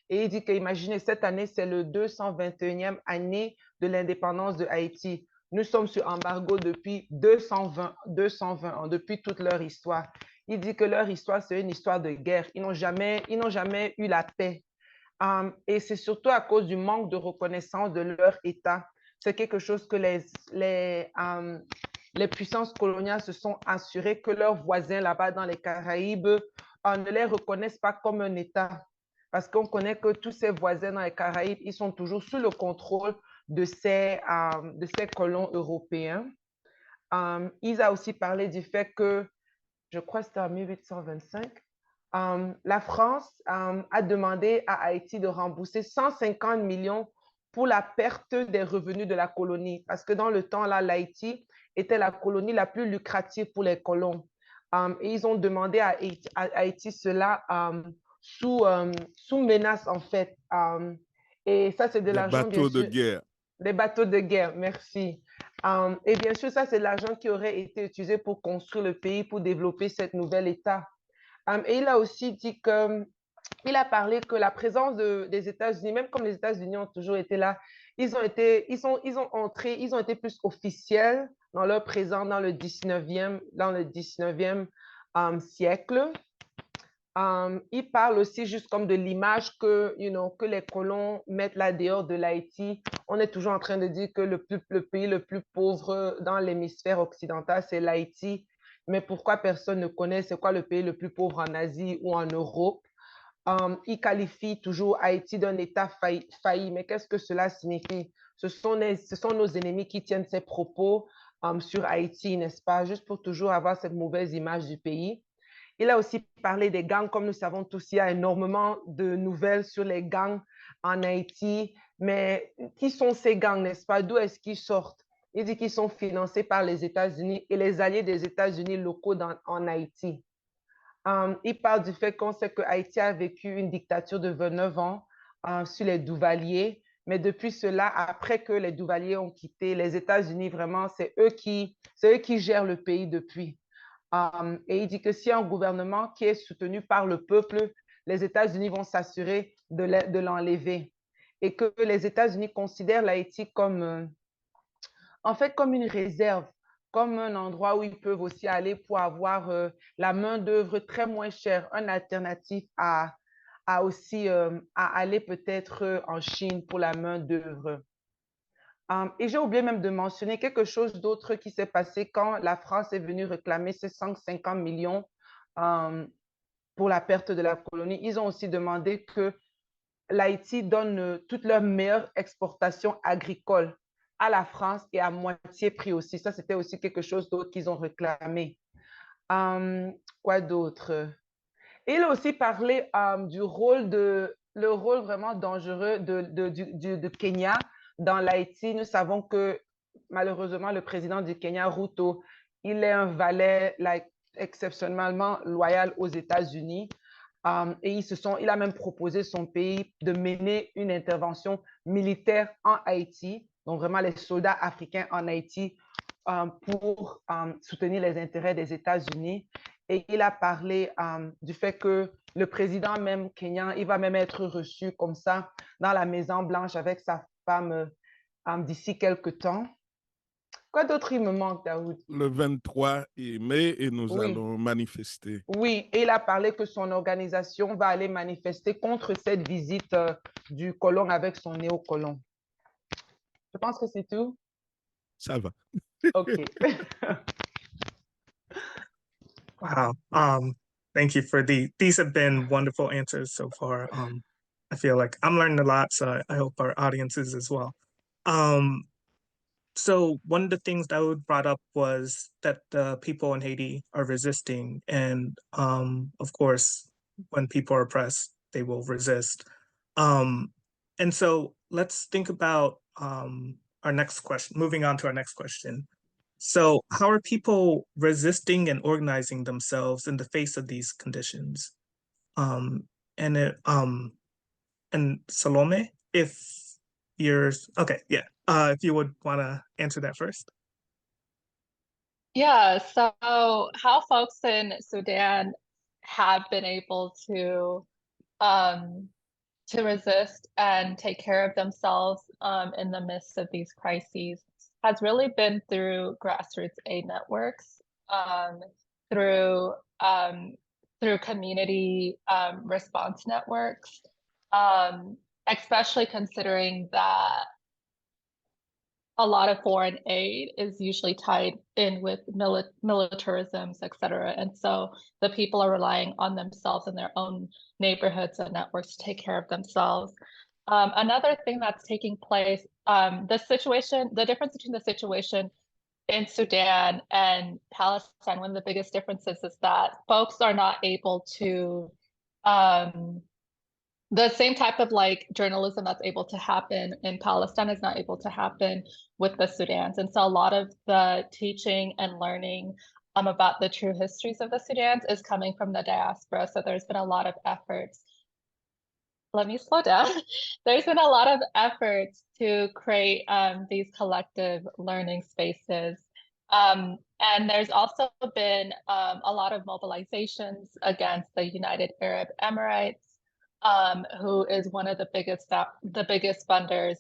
Et il dit que, imaginez, cette année, c'est le 221e année de l'indépendance de Haïti. Nous sommes sur embargo depuis 220 ans, depuis toute leur histoire. Il dit que leur histoire, c'est une histoire de guerre. Ils n'ont jamais eu la paix. Et c'est surtout à cause du manque de reconnaissance de leur État. C'est quelque chose que les puissances coloniales se sont assurées que leurs voisins là-bas dans les Caraïbes ne les reconnaissent pas comme un État. Parce qu'on connaît que tous ces voisins dans les Caraïbes, ils sont toujours sous le contrôle de ces colons européens. Il a aussi parlé du fait que, je crois que c'était en 1825, la France a demandé à Haïti de rembourser 150 millions pour la perte des revenus de la colonie. Parce que dans le temps, là, l'Haïti était la colonie la plus lucrative pour les colons. Et ils ont demandé à Haïti cela sous menace, en fait. Et ça, c'est de l'argent, bien sûr. Des bateaux de guerre. Des bateaux de guerre, merci. Et bien sûr, ça, c'est de l'argent qui aurait été utilisé pour construire le pays, pour développer cet nouvel État. Et il a aussi dit il a parlé que la présence des États-Unis, même comme les États-Unis ont toujours été là, ils ont été plus officiels dans leur présence dans le 19e siècle. Il parle aussi juste comme de l'image que les colons mettent là dehors de l'Haïti. On est toujours en train de dire que le pays le plus pauvre dans l'hémisphère occidental, c'est l'Haïti. Mais pourquoi personne ne connaît c'est quoi le pays le plus pauvre en Asie ou en Europe? Il qualifie toujours Haïti d'un État failli. Mais qu'est-ce que cela signifie? Ce sont nos ennemis qui tiennent ces propos sur Haïti, n'est-ce pas? Juste pour toujours avoir cette mauvaise image du pays. Il a aussi parlé des gangs. Comme nous savons tous, il y a énormément de nouvelles sur les gangs en Haïti. Mais qui sont ces gangs, n'est-ce pas? D'où est-ce qu'ils sortent? Il dit qu'ils sont financés par les États-Unis et les alliés des États-Unis locaux en Haïti. Il parle du fait qu'on sait que Haïti a vécu une dictature de 29 ans sur les Duvaliers. Mais depuis cela, après que les Duvaliers ont quitté les États-Unis, vraiment, c'est eux qui gèrent le pays depuis. Et il dit que s'il y a un gouvernement qui est soutenu par le peuple, les États-Unis vont s'assurer de l'enlever. Et que les États-Unis considèrent l'Haïti comme une réserve, comme un endroit où ils peuvent aussi aller pour avoir la main-d'œuvre très moins chère, une alternative à aller peut-être en Chine pour la main-d'œuvre. Et j'ai oublié même de mentionner quelque chose d'autre qui s'est passé quand la France est venue réclamer ces 150 millions pour la perte de la colonie. Ils ont aussi demandé que l'Haïti donne toutes leurs meilleures exportations agricoles à la France et à moitié prix aussi. Ça, c'était aussi quelque chose d'autre qu'ils ont réclamé. Quoi d'autre? Il a aussi parlé du rôle vraiment dangereux du Kenya dans l'Haïti. Nous savons que malheureusement, le président du Kenya, Ruto, il est un valet exceptionnellement loyal aux États-Unis. Et il a même proposé son pays de mener une intervention militaire en Haïti, donc vraiment les soldats africains en Haïti pour soutenir les intérêts des États-Unis. Et il a parlé du fait que le président même kenyan, il va même être reçu comme ça dans la Maison Blanche avec sa femme d'ici quelques temps. Quoi d'autre il me manque, Dahoud? Le 23 mai, et nous allons manifester. Oui, et il a parlé que son organisation va aller manifester contre cette visite du colon avec son néocolon. Je pense que c'est tout. Ça va. OK. Wow. Thank you for these have been wonderful answers so far. I feel like I'm learning a lot, so I hope our audience is as well. So one of the things Dahoud brought up was that the people in Haiti are resisting, and of course, when people are oppressed, they will resist. And so let's think about our next question, moving on to our next question. So how are people resisting and organizing themselves in the face of these conditions? Um, and it, and Salome, if you're okay, yeah. If you would want to answer that first. Yeah, so how folks in Sudan have been able to resist and take care of themselves in the midst of these crises has really been through grassroots aid networks, through through community response networks, especially considering that a lot of foreign aid is usually tied in with militarisms, et cetera. And so the people are relying on themselves and their own neighborhoods and networks to take care of themselves. Another thing that's taking place, the difference between the situation in Sudan and Palestine, one of the biggest differences is that folks are not able to the same type of like journalism that's able to happen in Palestine is not able to happen with the Sudans. And so a lot of the teaching and learning about the true histories of the Sudans is coming from the diaspora. So there's been a lot of efforts. Let me slow down. There's been a lot of efforts to create these collective learning spaces. And there's also been a lot of mobilizations against the United Arab Emirates, who is one of the biggest funders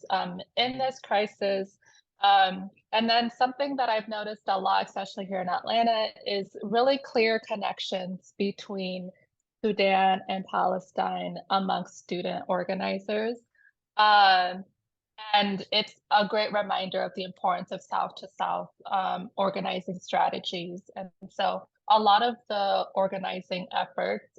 in this crisis. And then something that I've noticed a lot, especially here in Atlanta, is really clear connections between Sudan and Palestine amongst student organizers. And it's a great reminder of the importance of South to South organizing strategies. And so a lot of the organizing efforts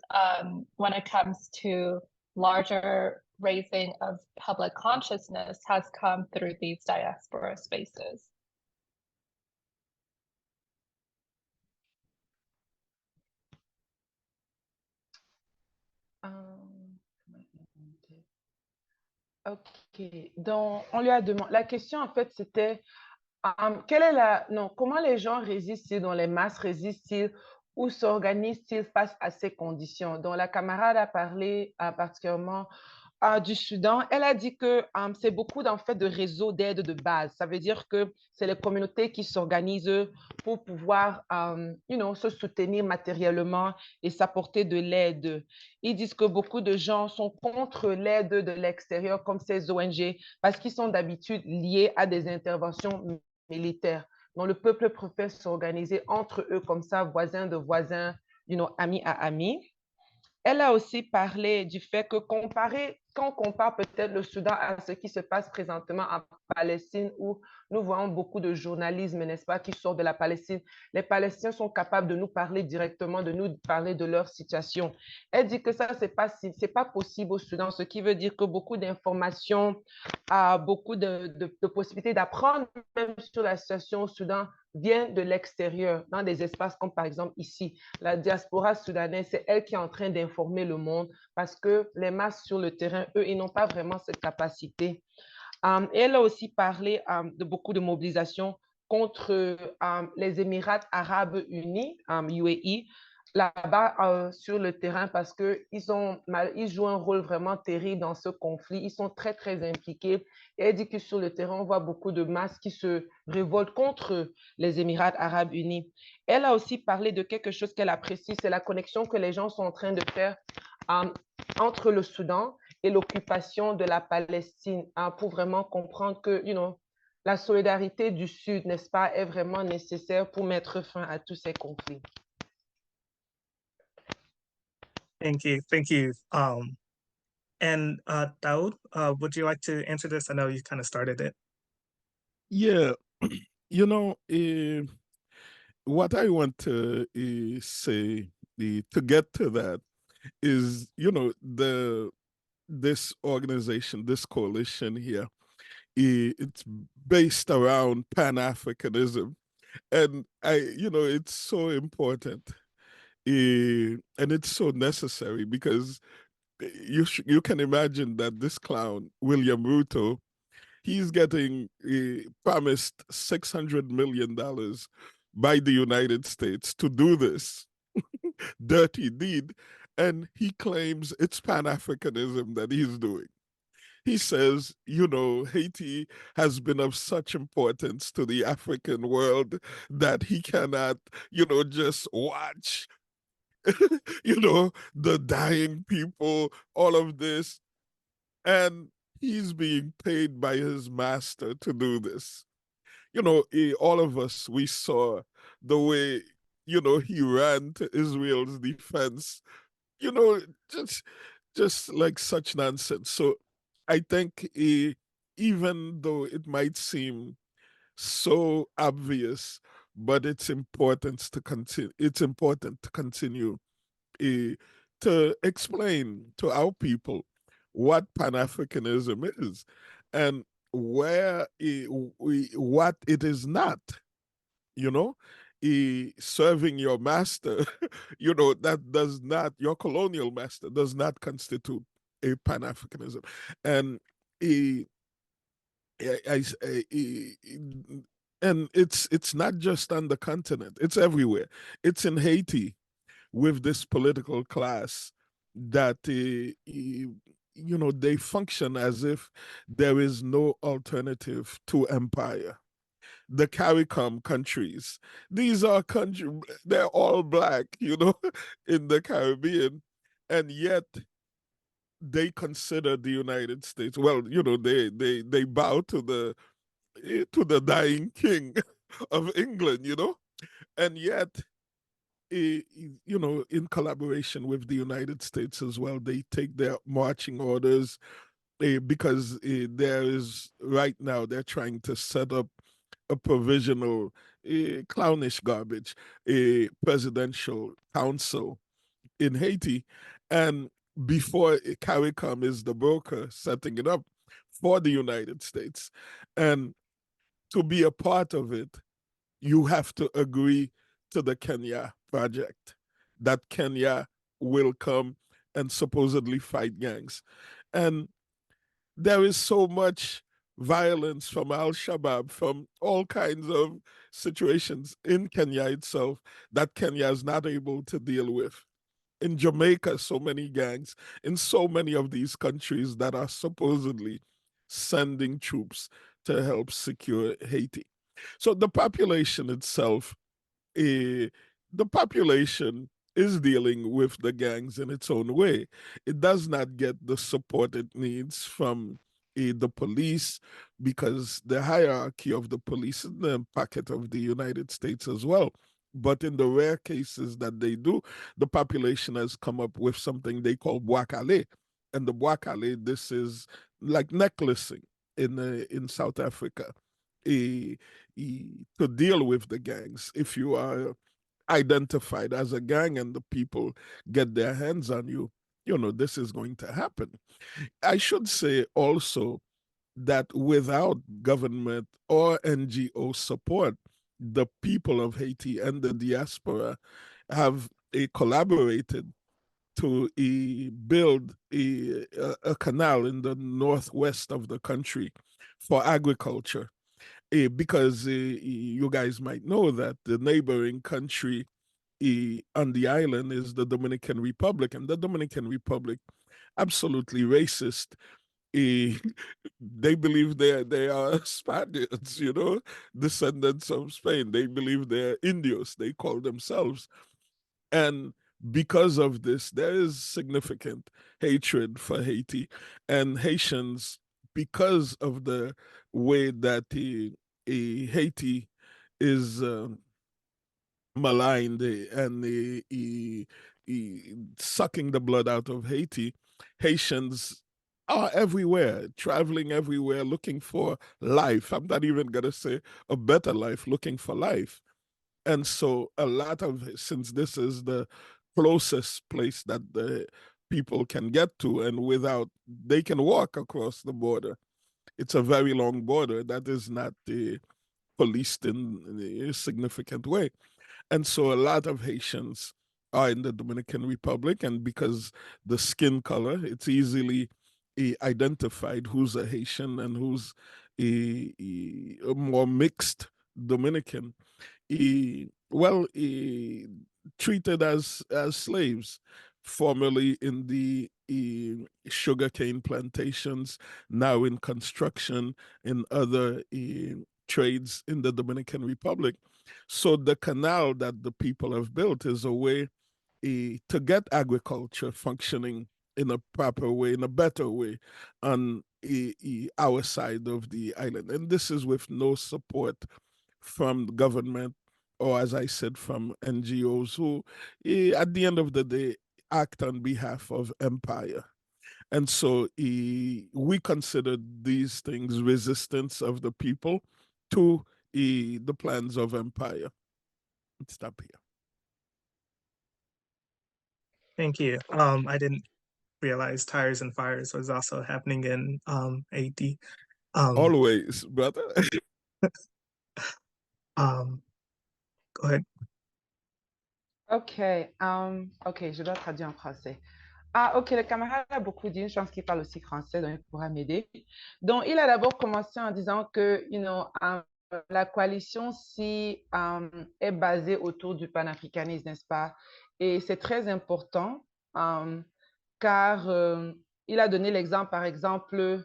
when it comes to larger raising of public consciousness has come through these diaspora spaces. Ok, donc on lui a demandé, la question en fait c'était quelle est comment les gens résistent-ils, dans les masses résistent-ils ou s'organisent-ils face à ces conditions? Donc la camarade a parlé particulièrement du Soudan. Elle a dit que c'est beaucoup en fait de réseaux d'aide de base. Ça veut dire que c'est les communautés qui s'organisent pour pouvoir se soutenir matériellement et s'apporter de l'aide. Ils disent que beaucoup de gens sont contre l'aide de l'extérieur comme ces ONG parce qu'ils sont d'habitude liés à des interventions militaires. Donc le peuple préfère s'organiser entre eux comme ça, voisins de voisins, amis à amis. Elle a aussi parlé du fait que quand on compare peut-être le Soudan à ce qui se passe présentement en Palestine, où nous voyons beaucoup de journalisme, n'est-ce pas, qui sort de la Palestine, les Palestiniens sont capables de nous parler directement, de nous parler de leur situation. Elle dit que ça, c'est pas possible au Soudan, ce qui veut dire que beaucoup d'informations, beaucoup de possibilités d'apprendre même sur la situation au Soudan vient de l'extérieur, dans des espaces comme par exemple ici. La diaspora soudanaise, c'est elle qui est en train d'informer le monde parce que les masses sur le terrain, eux, ils n'ont pas vraiment cette capacité. Elle a aussi parlé de beaucoup de mobilisation contre les Émirats arabes unis, UAE, là-bas sur le terrain parce qu'ils jouent un rôle vraiment terrible dans ce conflit. Ils sont très, très impliqués. Et elle dit que sur le terrain, on voit beaucoup de masses qui se révoltent contre les Émirats arabes unis. Elle a aussi parlé de quelque chose qu'elle apprécie, c'est la connexion que les gens sont en train de faire entre le Soudan et l'occupation de la Palestine pour vraiment comprendre que, la solidarité du Sud, n'est-ce pas, est vraiment nécessaire pour mettre fin à tous ces conflits. Thank you. And Dahoud, would you like to answer this? I know you kind of started it. Yeah, what I want to say to get to that is, this organization, this coalition here, it's based around Pan-Africanism. And it's so important. And it's so necessary because you can imagine that this clown, William Ruto, he's getting promised $600 million by the United States to do this dirty deed. And he claims it's Pan-Africanism that he's doing. He says, Haiti has been of such importance to the African world that he cannot, just watch, the dying people, all of this. And he's being paid by his master to do this. All of us, we saw the way, he ran to Israel's defense, you know, just just like such nonsense. So I think even though it might seem so obvious, but it's important to continue uh, to explain to our people what Pan-Africanism is and where what it is not, you know, serving your master, that does not, your colonial master does not constitute a Pan-Africanism. And eh, and it's not just on the continent, it's everywhere. It's in Haiti with this political class that they function as if there is no alternative to empire. The CARICOM countries, these are countries, they're all black, in the Caribbean, and yet they consider the United States, well, they bow to the dying king of England, and yet in collaboration with the United States as well, they take their marching orders because there is right now they're trying to set up a provisional clownish garbage a presidential council in Haiti, and before CARICOM is the broker setting it up for the United States, and to be a part of it, you have to agree to the Kenya project, that Kenya will come and supposedly fight gangs. And there is so much violence from Al-Shabaab, from all kinds of situations in Kenya itself that Kenya is not able to deal with. In Jamaica, so many gangs, in so many of these countries that are supposedly sending troops to help secure Haiti. So the population itself, the population is dealing with the gangs in its own way. It does not get the support it needs from the police, because the hierarchy of the police is the pocket of the United States as well. But in the rare cases that they do, the population has come up with something they call boakale. And the boakale, this is like necklacing in South Africa. To deal with the gangs, if you are identified as a gang and the people get their hands on you, this is going to happen. I should say also that without government or NGO support, the people of Haiti and the diaspora have collaborated to build a canal in the northwest of the country for agriculture. Because you guys might know that the neighboring country on the island is the Dominican Republic, and the Dominican Republic, absolutely racist. They believe they are Spaniards, descendants of Spain. They believe they're Indios, they call themselves. And because of this, there is significant hatred for Haiti. And Haitians, because of the way that Haiti is maligned and sucking the blood out of Haiti, Haitians are everywhere, traveling everywhere, looking for life. I'm not even going to say a better life, looking for life. And so since this is the closest place that the people can get to, and without, they can walk across the border. It's a very long border that is not policed in a significant way. And so a lot of Haitians are in the Dominican Republic, and because the skin color, it's easily identified who's a Haitian and who's a more mixed Dominican. Treated as slaves, formerly in the sugarcane plantations, now in construction, in other trades in the Dominican Republic. So the canal that the people have built is a way to get agriculture functioning in a proper way, in a better way on our side of the island. And this is with no support from the government, or as I said, from NGOs who, at the end of the day, act on behalf of empire. And so we consider these things resistance of the people to the plans of empire. Stop here. Thank you. I didn't realize Tires and Fires was also happening in Haiti. Always, brother. Go ahead. Ok, ok, je dois traduire en français. Ah, ok, le camarade a beaucoup dit, je pense qu'il parle aussi français, donc il pourra m'aider. Donc, il a d'abord commencé en disant que, la coalition est basée autour du panafricanisme, n'est-ce pas? Et c'est très important, car il a donné l'exemple, par exemple,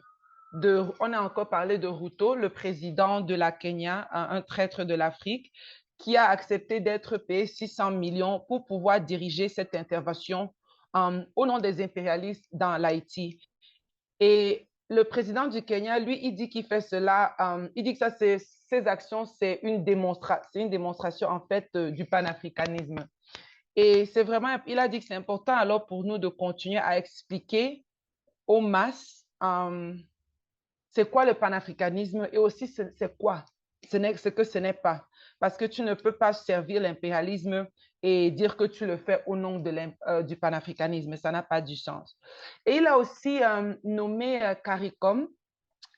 on a encore parlé de Ruto, le président de la Kenya, un traître de l'Afrique, qui a accepté d'être payé 600 millions pour pouvoir diriger cette intervention au nom des impérialistes dans l'Haïti. Et le président du Kenya, lui, il dit qu'il fait cela, il dit que ça, ces actions, c'est une démonstration en fait du panafricanisme. Et c'est vraiment, il a dit que c'est important alors pour nous de continuer à expliquer aux masses c'est quoi le panafricanisme et aussi c'est quoi ce que ce n'est pas. Parce que tu ne peux pas servir l'impérialisme et dire que tu le fais au nom du panafricanisme. Ça n'a pas du sens. Et il a aussi nommé CARICOM.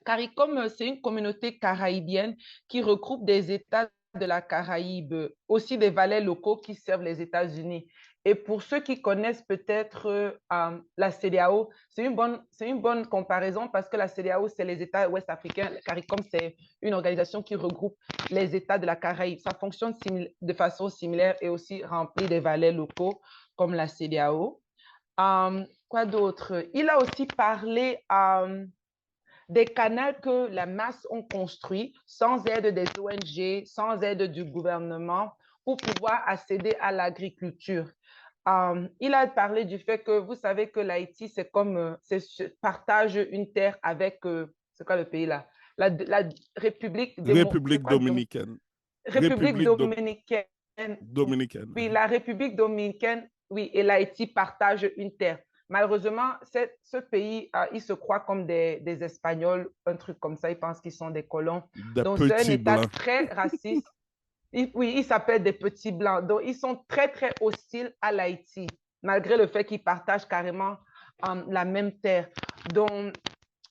CARICOM, c'est une communauté caraïbienne qui regroupe des États de la Caraïbe, aussi des valets locaux qui servent les États-Unis. Et pour ceux qui connaissent peut-être la CEDEAO, c'est une bonne comparaison parce que la CEDEAO, c'est les États ouest africains. Le CARICOM, c'est une organisation qui regroupe les États de la Caraïbe. Ça fonctionne de façon similaire et aussi remplit des valets locaux comme la CEDEAO. Quoi d'autre? Il a aussi parlé des canaux que la masse ont construits sans aide des ONG, sans aide du gouvernement pour pouvoir accéder à l'agriculture. Il a parlé du fait que vous savez que l'Haïti, c'est comme partage une terre avec, c'est quoi le pays là? La République dominicaine. République dominicaine. Dominicaine. Oui, la République dominicaine, oui, et l'Haïti partagent une terre. Malheureusement, ce pays, il se croit comme des Espagnols, un truc comme ça. Ils pensent qu'ils sont des colons. Donc, c'est un État très raciste. Oui, ils s'appellent des petits blancs. Donc, ils sont très, très hostiles à l'Haïti, malgré le fait qu'ils partagent carrément la même terre. Donc,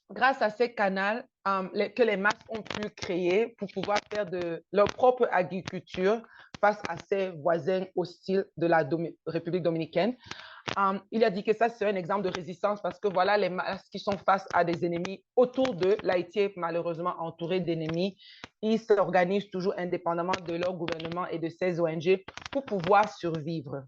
grâce à ces canaux que les masses ont pu créer pour pouvoir faire de leur propre agriculture face à ces voisins hostiles de la République dominicaine, il a dit que ça, c'est un exemple de résistance parce que voilà, les masses qui sont face à des ennemis autour d'eux, l'Haïti est malheureusement entouré d'ennemis. Ils s'organisent toujours indépendamment de leur gouvernement et de ces ONG pour pouvoir survivre.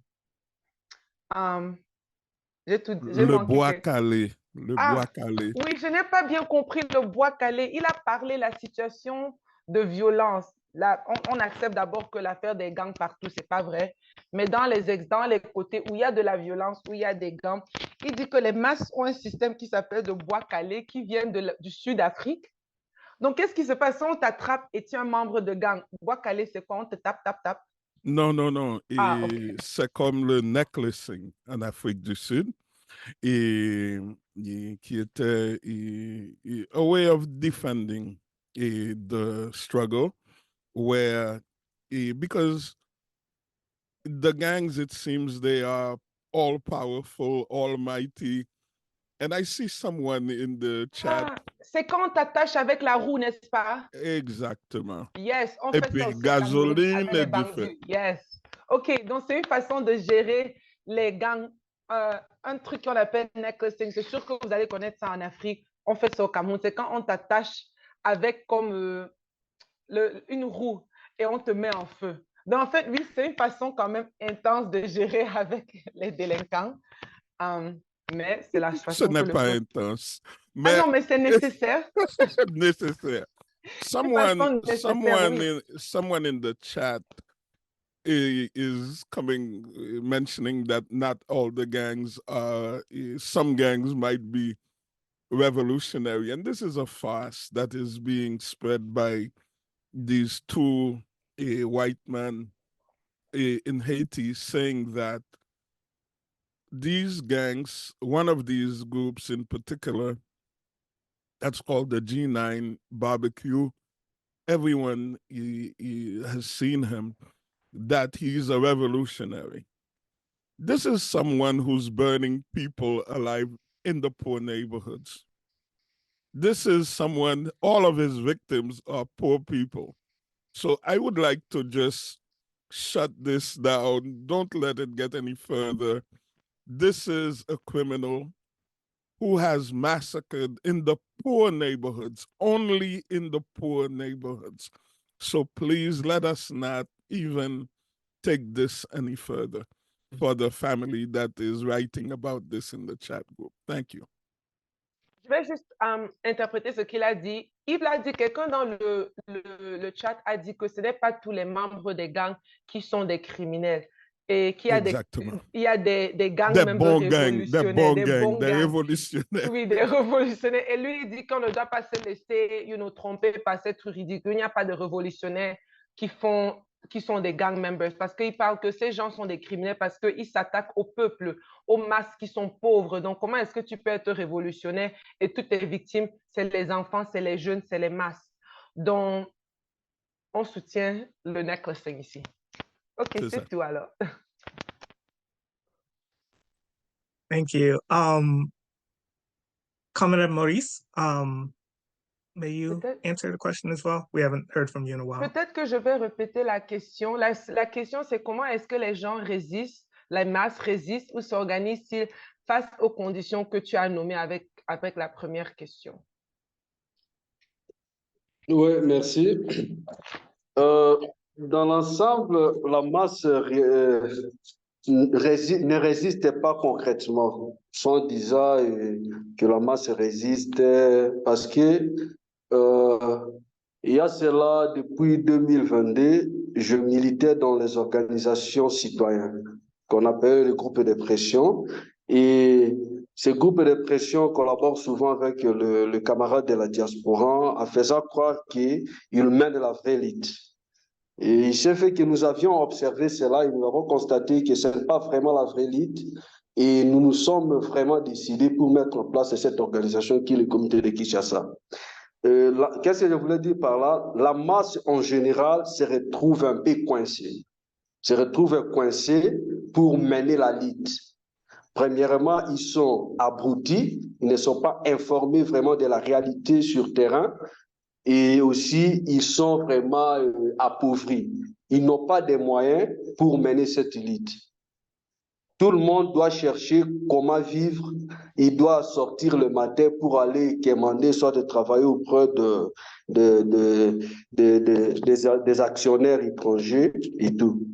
Le bois calé. Le bois calé. Oui, je n'ai pas bien compris le bois calé. Il a parlé de la situation de violence. Là, on accepte d'abord que l'affaire des gangs partout, ce n'est pas vrai. Mais dans les côtés où il y a de la violence, où il y a des gangs, il dit que les masses ont un système qui s'appelle de bois calé qui vient du Sud-Afrique. Donc, qu'est-ce qui se passe? On t'attrape et tu es un membre de gang. Bois calé, c'est quoi? On te tape, tape, tape. Non. Okay. C'est comme le necklacing en Afrique du Sud. Et qui était a way of defending the struggle where because the gangs, it seems, they are all-powerful, almighty. And I see someone in the chat. Ah, c'est quand on t'attache avec la roue, n'est-ce pas? Exactement. Yes, on Et fait puis ça aussi au Cameroun gasoline avec et les du feu. bandits. Yes. OK, donc c'est une façon de gérer les gangs. Un truc qu'on appelle necklacing, c'est sûr que vous allez connaître ça en Afrique. On fait ça au Cameroun. C'est quand on t'attache avec comme une roue et on te met en feu. Donc en fait, oui, c'est une façon quand même intense de gérer avec les délinquants. Mais c'est la Ce façon n'est que pas le... intense. Ah Mais non, mais c'est nécessaire. nécessaire. Façon nécessaire, oui. Someone in the chat is coming, mentioning that not all the gangs are, some gangs might be revolutionary. And this is a farce that is being spread by these two white men in Haiti, saying that these gangs, one of these groups in particular, that's called the G9 barbecue, everyone he has seen him, that he's a revolutionary. This is someone who's burning people alive in the poor neighborhoods. This is someone, all of his victims are poor people. So I would like to just shut this down. Don't let it get any further. This is a criminal who has massacred in the poor neighborhoods, only in the poor neighborhoods. So please let us not even take this any further for the family that is writing about this in the chat group. Thank you. Je vais juste interpréter ce qu'il a dit. Il a dit, quelqu'un dans le chat a dit que ce n'est pas tous les membres des gangs qui sont des criminels. Et qu'il y a il y a des gang members révolutionnaires, des bons gangs. Révolutionnaires. Oui, des révolutionnaires. Et lui, il dit qu'on ne doit pas se laisser tromper par cette ridicule. Il n'y a pas de révolutionnaires qui sont des gang members, parce qu'il parle que ces gens sont des criminels parce qu'ils s'attaquent au peuple, aux masses qui sont pauvres. Donc, comment est-ce que tu peux être révolutionnaire et toutes tes victimes, c'est les enfants, c'est les jeunes, c'est les masses. Donc, on soutient le necklacing ici. OK, c'est tout alors. Thank you. Commander Maurice, may you answer the question as well? We haven't heard from you in a while. Peut-être que je vais répéter la question. La question, c'est comment est-ce que les gens résistent, les masses résistent ou s'organisent-ils face aux conditions que tu as nommées avec la première question? Oui, merci. Dans l'ensemble, la masse ne résistait pas concrètement, sans disant que la masse résiste, parce que il y a cela, depuis 2022, je militais dans les organisations citoyennes qu'on appelle les groupes de pression. Et ces groupes de pression collaborent souvent avec le camarade de la diaspora en faisant croire qu'ils mènent la vraie lutte. Et il s'est fait que nous avions observé cela et nous avons constaté que ce n'est pas vraiment la vraie lutte. Et nous nous sommes vraiment décidés pour mettre en place cette organisation qui est le Comité de Kinshasa. Qu'est-ce que je voulais dire par là? La masse en général se retrouve un peu coincée. Se retrouve coincée pour mener la lutte. Premièrement, ils sont abrutis, ils ne sont pas informés vraiment de la réalité sur terrain. Et aussi, ils sont vraiment appauvris. Ils n'ont pas de moyens pour mener cette lutte. Tout le monde doit chercher comment vivre. Il doit sortir le matin pour aller commander, soit de travailler auprès des actionnaires étrangers et tout.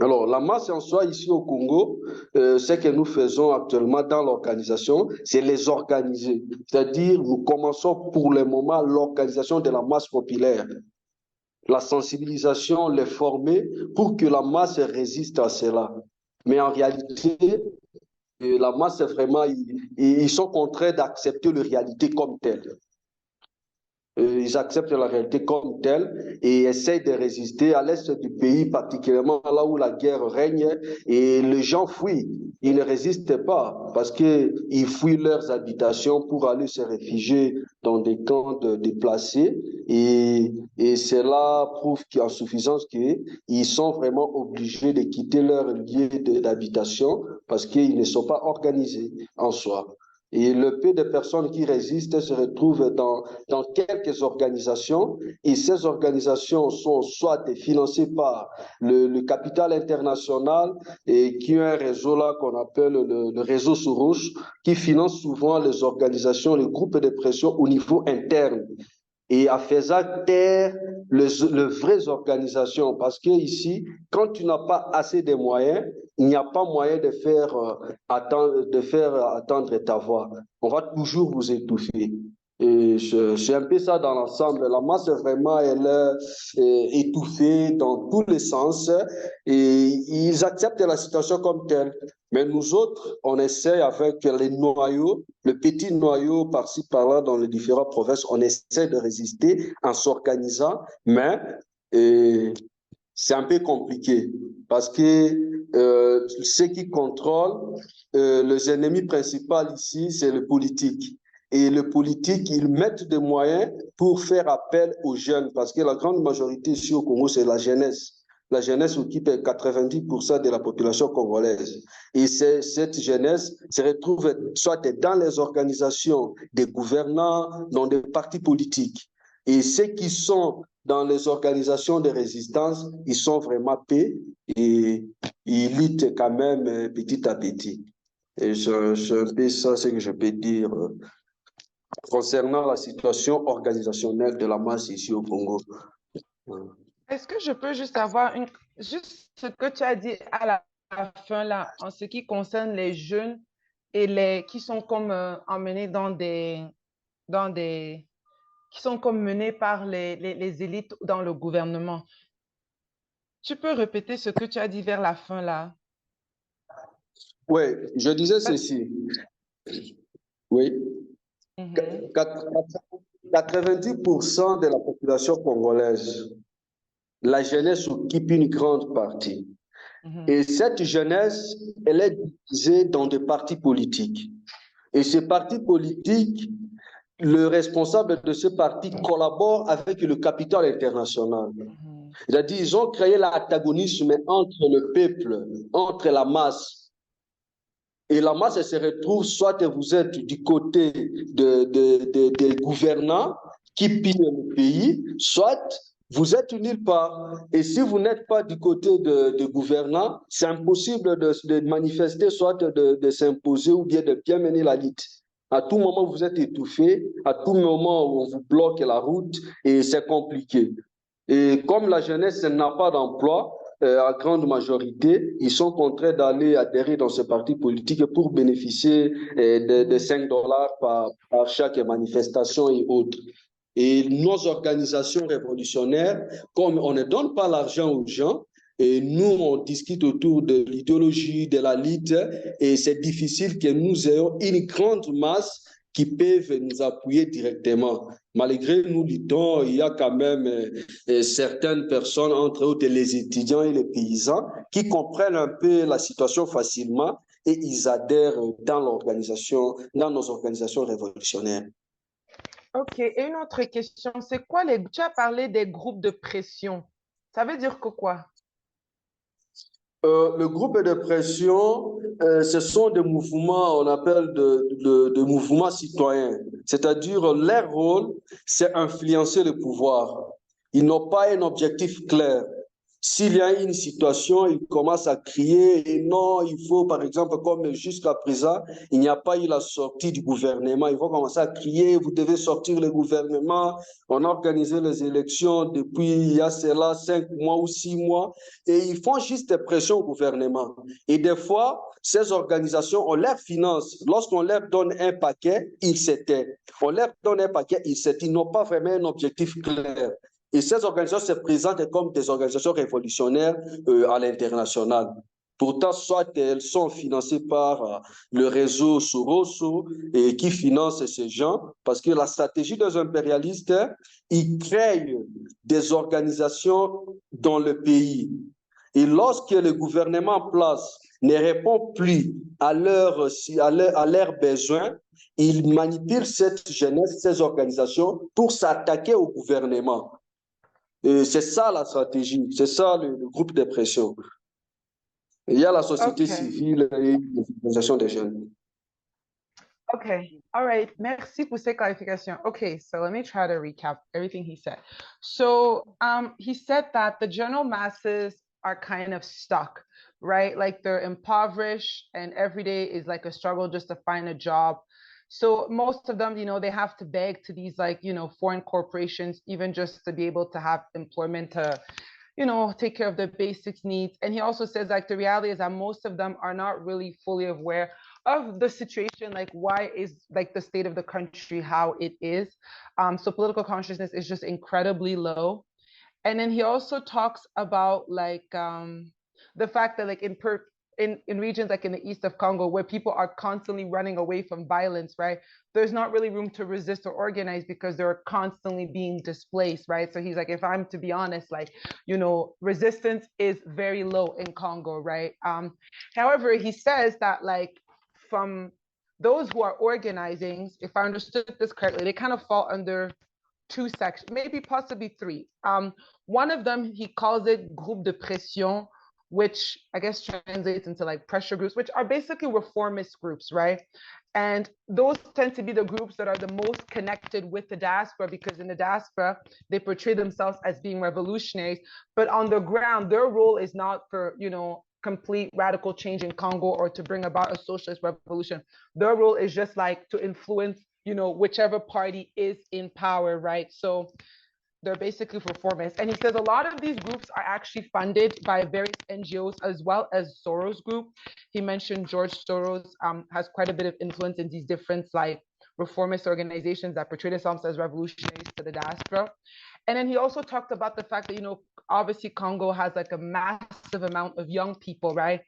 Alors, la masse en soi, ici au Congo, ce que nous faisons actuellement dans l'organisation, c'est les organiser. C'est-à-dire, nous commençons pour le moment l'organisation de la masse populaire. La sensibilisation, les former pour que la masse résiste à cela. Mais en réalité, la masse, vraiment, ils sont contraints d'accepter la réalité comme telle. Ils acceptent la réalité comme telle et essayent de résister à l'est du pays, particulièrement là où la guerre règne, et les gens fuient. Ils ne résistent pas parce qu'ils fuient leurs habitations pour aller se réfugier dans des camps de déplacés, et cela prouve qu'en suffisance qu'ils sont vraiment obligés de quitter leur lieu d'habitation parce qu'ils ne sont pas organisés en soi. Et le peu de personnes qui résistent se retrouvent dans quelques organisations, et ces organisations sont soit financées par le capital international, et qui a un réseau là qu'on appelle le réseau Soros, qui finance souvent les organisations, les groupes de pression au niveau interne, et à faisant taire les vraies organisations. Parce que ici, quand tu n'as pas assez de moyens, il n'y a pas moyen de faire attendre ta voix. On va toujours vous étouffer. Et c'est un peu ça dans l'ensemble. La masse, vraiment, elle est étouffée dans tous les sens, et ils acceptent la situation comme telle. Mais nous autres, on essaie avec les noyaux, le petit noyau par-ci, par-là dans les différentes provinces, on essaie de résister en s'organisant, mais c'est un peu compliqué parce que ceux qui contrôlent, les ennemis principaux ici, c'est le politique. Et le politique, ils mettent des moyens pour faire appel aux jeunes, parce que la grande majorité ici au Congo, c'est la jeunesse. La jeunesse occupe 90% de la population congolaise. Et cette jeunesse se retrouve soit dans les organisations des gouvernants, dans des partis politiques. Et ceux qui sont dans les organisations de résistance, ils sont vraiment paix, et ils luttent quand même petit à petit. Et c'est un peu ça ce que je peux dire concernant la situation organisationnelle de la masse ici au Congo. Est-ce que je peux juste avoir juste ce que tu as dit à la fin là, en ce qui concerne les jeunes et qui sont comme emmenés qui sont comme menés par les élites dans le gouvernement. Tu peux répéter ce que tu as dit vers la fin là? Oui, je disais ceci. Oui. 90% de la population congolaise, la jeunesse occupe une grande partie. Et cette jeunesse, elle est divisée dans des partis politiques. Et ces partis politiques, le responsable de ce parti collabore avec le capital international. C'est-à-dire, ils ont créé l'antagonisme entre le peuple, entre la masse. Et la masse, elle se retrouve, soit vous êtes du côté des gouvernants qui pillent le pays, soit vous êtes nulle part. Et si vous n'êtes pas du côté des gouvernants, c'est impossible de manifester, soit de s'imposer ou bien de bien mener la lutte. À tout moment, vous êtes étouffé, à tout moment, on vous bloque la route, et c'est compliqué. Et comme la jeunesse n'a pas d'emploi, à grande majorité, ils sont contraints d'aller adhérer dans ce parti politique pour bénéficier de $5 par chaque manifestation et autres. Et nos organisations révolutionnaires, comme on ne donne pas l'argent aux gens, et nous, on discute autour de l'idéologie, de la lutte, et c'est difficile que nous ayons une grande masse qui peuvent nous appuyer directement. Malgré nous luttons, il y a quand même certaines personnes, entre autres les étudiants et les paysans, qui comprennent un peu la situation facilement, et ils adhèrent dans l'organisation, dans nos organisations révolutionnaires. Ok, et une autre question, c'est quoi tu as parlé des groupes de pression. Ça veut dire que quoi? Le groupe de pression, ce sont des mouvements, on appelle de mouvements citoyens. C'est-à-dire, leur rôle, c'est influencer le pouvoir. Ils n'ont pas un objectif clair. S'il y a une situation, ils commencent à crier et non, il faut, par exemple, comme jusqu'à présent, il n'y a pas eu la sortie du gouvernement. Ils vont commencer à crier, vous devez sortir le gouvernement. On a organisé les élections depuis, il y a cela, 5 mois ou 6 mois, et ils font juste pression au gouvernement. Et des fois, ces organisations, on leur finance. Lorsqu'on leur donne un paquet, ils s'éteignent. On leur donne un paquet, ils s'éteignent. Ils n'ont pas vraiment un objectif clair. Et ces organisations se présentent comme des organisations révolutionnaires à l'international. Pourtant, soit elles sont financées par le réseau Soros et qui finance ces gens, parce que la stratégie des impérialistes, ils créent des organisations dans le pays. Et lorsque le gouvernement en place ne répond plus à leurs besoins, ils manipulent cette jeunesse, ces organisations, pour s'attaquer au gouvernement. C'est ça la stratégie, c'est ça le groupe de pression. Il y a la société civile et les organisations des jeunes. Okay, all right. Merci pour ces clarifications. Okay, so let me try to recap everything he said. So he said that the general masses are kind of stuck, right? Like they're impoverished and every day is like a struggle just to find a job. So most of them, you know, they have to beg to these like, you know, foreign corporations, even just to be able to have employment to, you know, take care of their basic needs. And he also says like the reality is that most of them are not really fully aware of the situation, like why is like the state of the country how it is. So political consciousness is just incredibly low. And then he also talks about like the fact that like in regions like in the east of Congo where people are constantly running away from violence, right? There's not really room to resist or organize because they're constantly being displaced, right? So he's like, if I'm to be honest, like, you know, resistance is very low in Congo, right? However, he says that like from those who are organizing, if I understood this correctly, they kind of fall under two sections, maybe possibly three. One of them, he calls it groupe de pression, which I guess translates into like pressure groups, which are basically reformist groups, right? And those tend to be the groups that are the most connected with the diaspora because in the diaspora, they portray themselves as being revolutionaries, but on the ground, their role is not for, you know, complete radical change in Congo or to bring about a socialist revolution. Their role is just like to influence, you know, whichever party is in power, right? So they're basically reformists. And he says a lot of these groups are actually funded by various NGOs as well as Soros Group. He mentioned George Soros has quite a bit of influence in these different like reformist organizations that portray themselves as revolutionaries to the diaspora. And then he also talked about the fact that, you know, obviously Congo has like a massive amount of young people, right?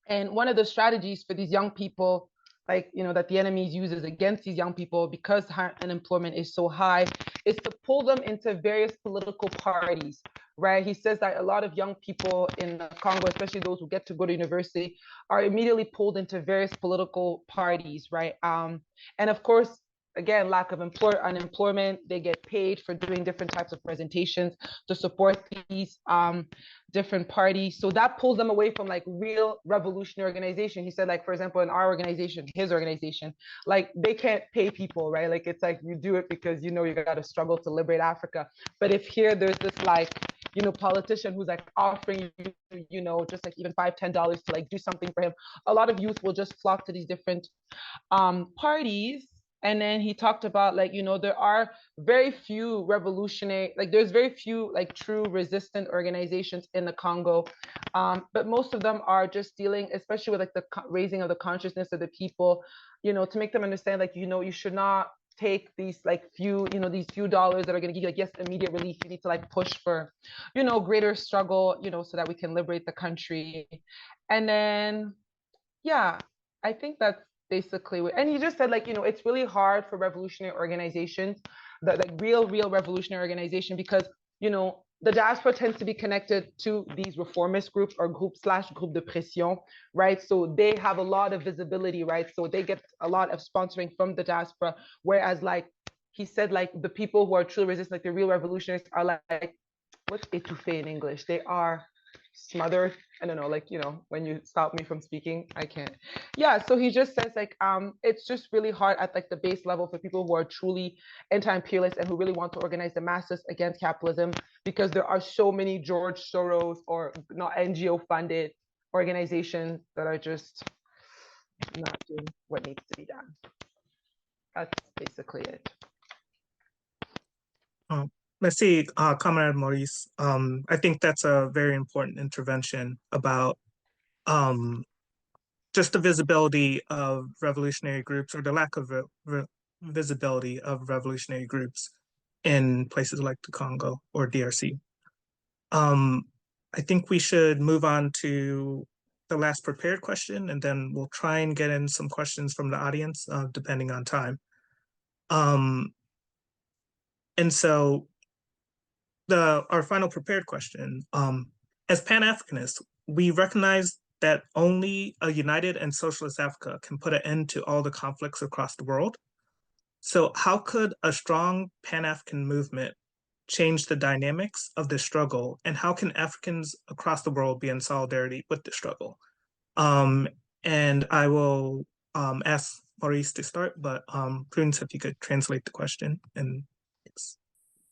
And one of the strategies for these young people, like, you know, that the enemies uses against these young people because unemployment is so high, is to pull them into various political parties, right? He says that a lot of young people in Congo, especially those who get to go to university, are immediately pulled into various political parties, right? And of course, again, lack of unemployment, they get paid for doing different types of presentations to support these different parties. So that pulls them away from like real revolutionary organization. He said, like, for example, in our organization, his organization, like they can't pay people, right? Like it's like you do it because you know you got to struggle to liberate Africa. But if here there's this like, you know, politician who's like offering you, you know, just like even $5-10 to like do something for him, a lot of youth will just flock to these different parties. And then he talked about like, you know, there are very few revolutionary, like there's very few like true resistant organizations in the Congo. But most of them are just dealing, especially with like the raising of the consciousness of the people, you know, to make them understand like, you know, you should not take these like few, you know, these few dollars that are going to give you like, yes, immediate relief. You need to like push for, you know, greater struggle, you know, so that we can liberate the country. And then, yeah, I think that's basically and he just said like, you know, it's really hard for revolutionary organizations, that like real revolutionary organization, because, you know, the diaspora tends to be connected to these reformist groups or groupe de pression, right? So they have a lot of visibility, right? So they get a lot of sponsoring from the diaspora, whereas like he said, like the people who are truly resistant, like the real revolutionaries are like what's étouffé in English? They are smothered. I don't know, like, you know, when you stop me from speaking, I can't. Yeah, so he just says like, it's just really hard at like the base level for people who are truly anti-imperialist and who really want to organize the masses against capitalism, because there are so many George Soros or not NGO funded organizations that are just not doing what needs to be done. That's basically it. Let's see, Comrade Maurice. I think that's a very important intervention about just the visibility of revolutionary groups, or the lack of visibility of revolutionary groups in places like the Congo or DRC. I think we should move on to the last prepared question, and then we'll try and get in some questions from the audience, depending on time. And so our final prepared question, as Pan-Africanists, we recognize that only a united and socialist Africa can put an end to all the conflicts across the world. So how could a strong Pan-African movement change the dynamics of this struggle, and how can Africans across the world be in solidarity with the struggle? And I will ask Maurice to start, but Prudence, if you could translate the question. And thanks.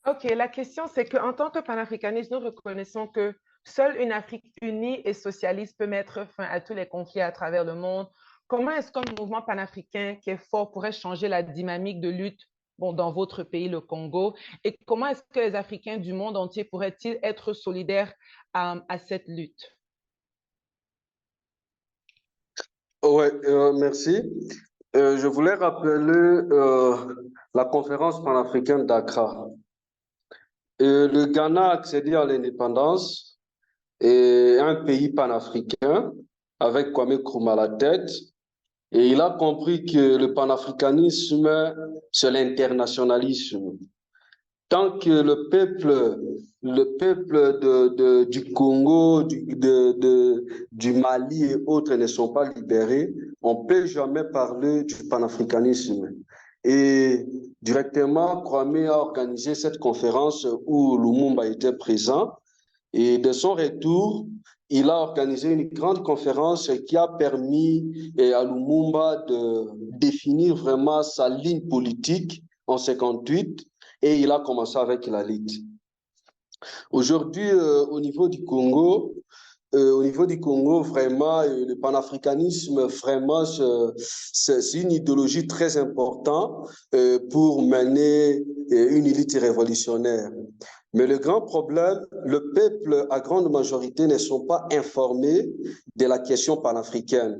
OK, la question, c'est qu'en tant que panafricanistes, nous reconnaissons que seule une Afrique unie et socialiste peut mettre fin à tous les conflits à travers le monde. Comment est-ce qu'un mouvement panafricain qui est fort pourrait changer la dynamique de lutte dans votre pays, le Congo? Et comment est-ce que les Africains du monde entier pourraient-ils être solidaires à cette lutte? Ouais, merci. Je voulais rappeler la conférence panafricaine d'Accra. Le Ghana a accédé à l'indépendance et un pays panafricain avec Kwame Nkrumah à la tête. Et il a compris que le panafricanisme, c'est l'internationalisme. Tant que le peuple du Congo, du Mali et autres ne sont pas libérés, on ne peut jamais parler du panafricanisme. Et directement, Kwame a organisé cette conférence où Lumumba était présent. Et de son retour, il a organisé une grande conférence qui a permis à Lumumba de définir vraiment sa ligne politique en 1958. Et il a commencé avec la lutte. Aujourd'hui, au niveau du Congo, vraiment, le panafricanisme, vraiment, c'est une idéologie très importante pour mener une lutte révolutionnaire. Mais le grand problème, le peuple, à grande majorité, ne sont pas informés de la question panafricaine.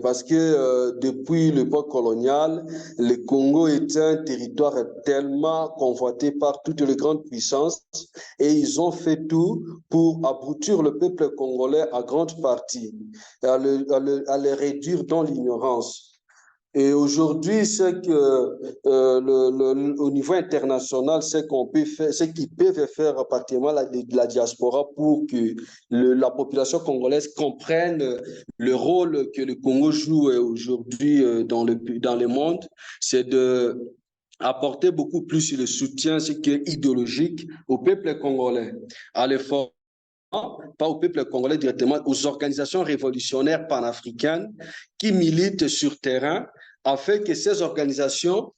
Parce que depuis l'époque coloniale, le Congo est un territoire tellement convoité par toutes les grandes puissances et ils ont fait tout pour abrutir le peuple congolais à grande partie, à le réduire dans l'ignorance. Et aujourd'hui, c'est que au niveau international, c'est qu'on peut faire, ce qu'ils peuvent faire à partir de la diaspora pour que la population congolaise comprenne le rôle que le Congo joue aujourd'hui dans le monde, c'est de apporter beaucoup plus le soutien, ce qui est idéologique au peuple congolais, à l'effort, pas au peuple congolais directement, aux organisations révolutionnaires panafricaines qui militent sur terrain, afin que ces organisations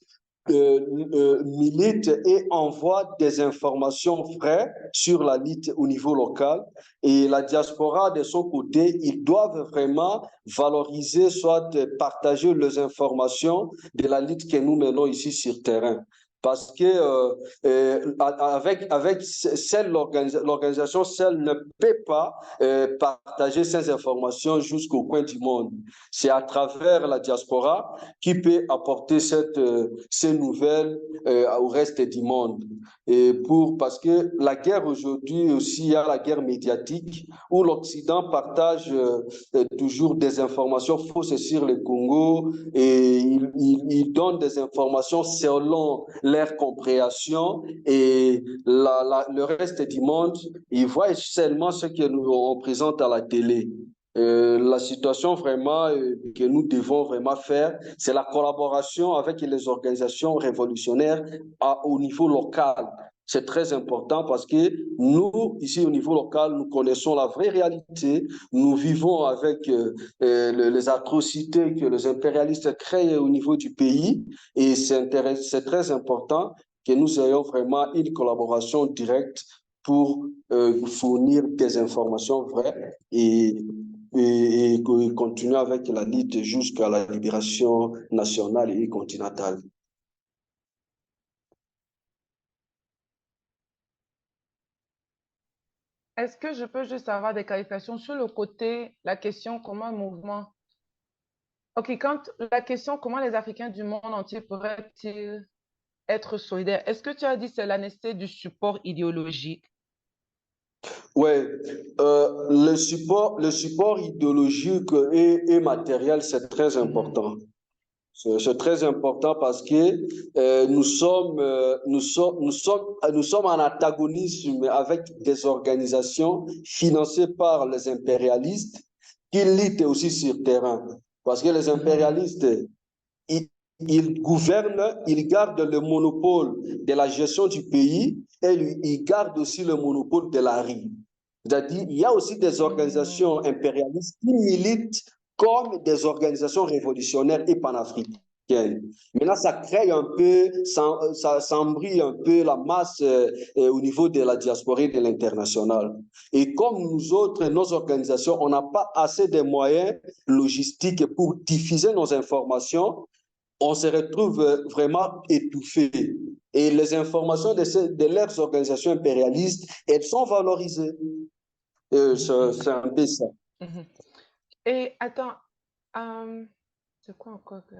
militent et envoient des informations vraies sur la lutte au niveau local. Et la diaspora, de son côté, ils doivent vraiment valoriser, soit partager les informations de la lutte que nous menons ici sur terrain. Parce que avec l'organisation seule ne peut pas partager ces informations jusqu'au coin du monde. C'est à travers la diaspora qui peut apporter ces nouvelles au reste du monde. Parce que la guerre aujourd'hui aussi, il y a la guerre médiatique où l'Occident partage toujours des informations fausses sur le Congo et il donne des informations selon leur compréhension et le reste du monde, ils voient seulement ce que on présente à la télé. La situation vraiment que nous devons vraiment faire, c'est la collaboration avec les organisations révolutionnaires au niveau local. C'est très important parce que nous, ici au niveau local, nous connaissons la vraie réalité. Nous vivons avec les atrocités que les impérialistes créent au niveau du pays et c'est très important que nous ayons vraiment une collaboration directe pour fournir des informations vraies et continuer avec la lutte jusqu'à la libération nationale et continentale. Est-ce que je peux juste avoir des qualifications sur le côté, la question comment un mouvement... OK, quand la question comment les Africains du monde entier pourraient-ils être solidaires, est-ce que tu as dit c'est la nécessité du support idéologique? Ouais, le support idéologique et matériel, c'est très important. C'est très important parce que nous sommes en antagonisme avec des organisations financées par les impérialistes qui luttent aussi sur terrain. Parce que les impérialistes, ils, ils gouvernent, ils gardent le monopole de la gestion du pays et ils gardent aussi le monopole de la rue. C'est-à-dire, il y a aussi des organisations impérialistes qui militent comme des organisations révolutionnaires et panafricaines. Maintenant, ça crée un peu, ça embrouille un peu la masse au niveau de la diaspora et de l'international. Et comme nous autres, nos organisations, on n'a pas assez de moyens logistiques pour diffuser nos informations, on se retrouve vraiment étouffé. Et les informations de leurs organisations impérialistes, elles sont valorisées. C'est un peu ça. Et attends, c'est quoi encore que...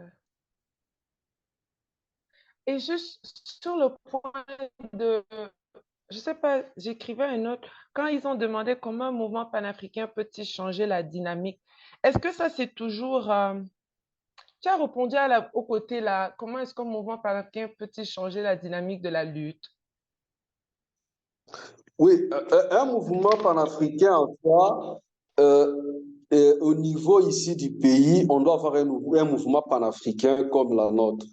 Et juste sur le point de, je sais pas, j'écrivais une note, quand ils ont demandé comment un mouvement panafricain peut-il changer la dynamique, est-ce que ça c'est toujours, tu as répondu au côté là, comment est-ce qu'un mouvement panafricain peut-il changer la dynamique de la lutte? Oui, un mouvement panafricain en soi, au niveau ici du pays, on doit avoir un mouvement panafricain comme la nôtre.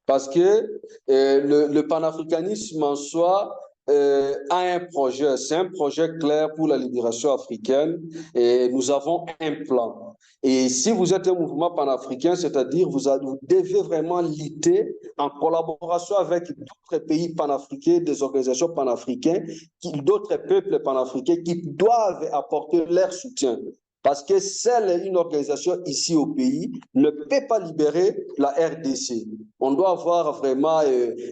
Parce que le panafricanisme en soi a un projet, c'est un projet clair pour la libération africaine et nous avons un plan. Et si vous êtes un mouvement panafricain, c'est-à-dire vous devez vraiment lutter en collaboration avec d'autres pays panafricains, des organisations panafricaines, d'autres peuples panafricains qui doivent apporter leur soutien. Parce que seule une organisation ici au pays ne peut pas libérer la RDC. On doit avoir vraiment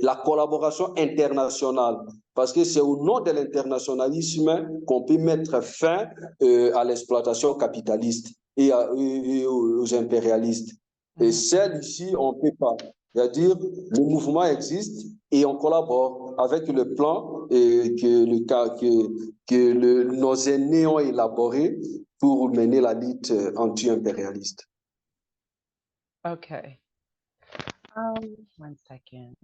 la collaboration internationale. Parce que c'est au nom de l'internationalisme qu'on peut mettre fin à l'exploitation capitaliste et aux impérialistes. Et seul ici, on ne peut pas. C'est-à-dire, le mouvement existe et on collabore avec le plan que nos aînés ont élaboré pour mener la lutte anti-impérialiste. Okay. 1 second.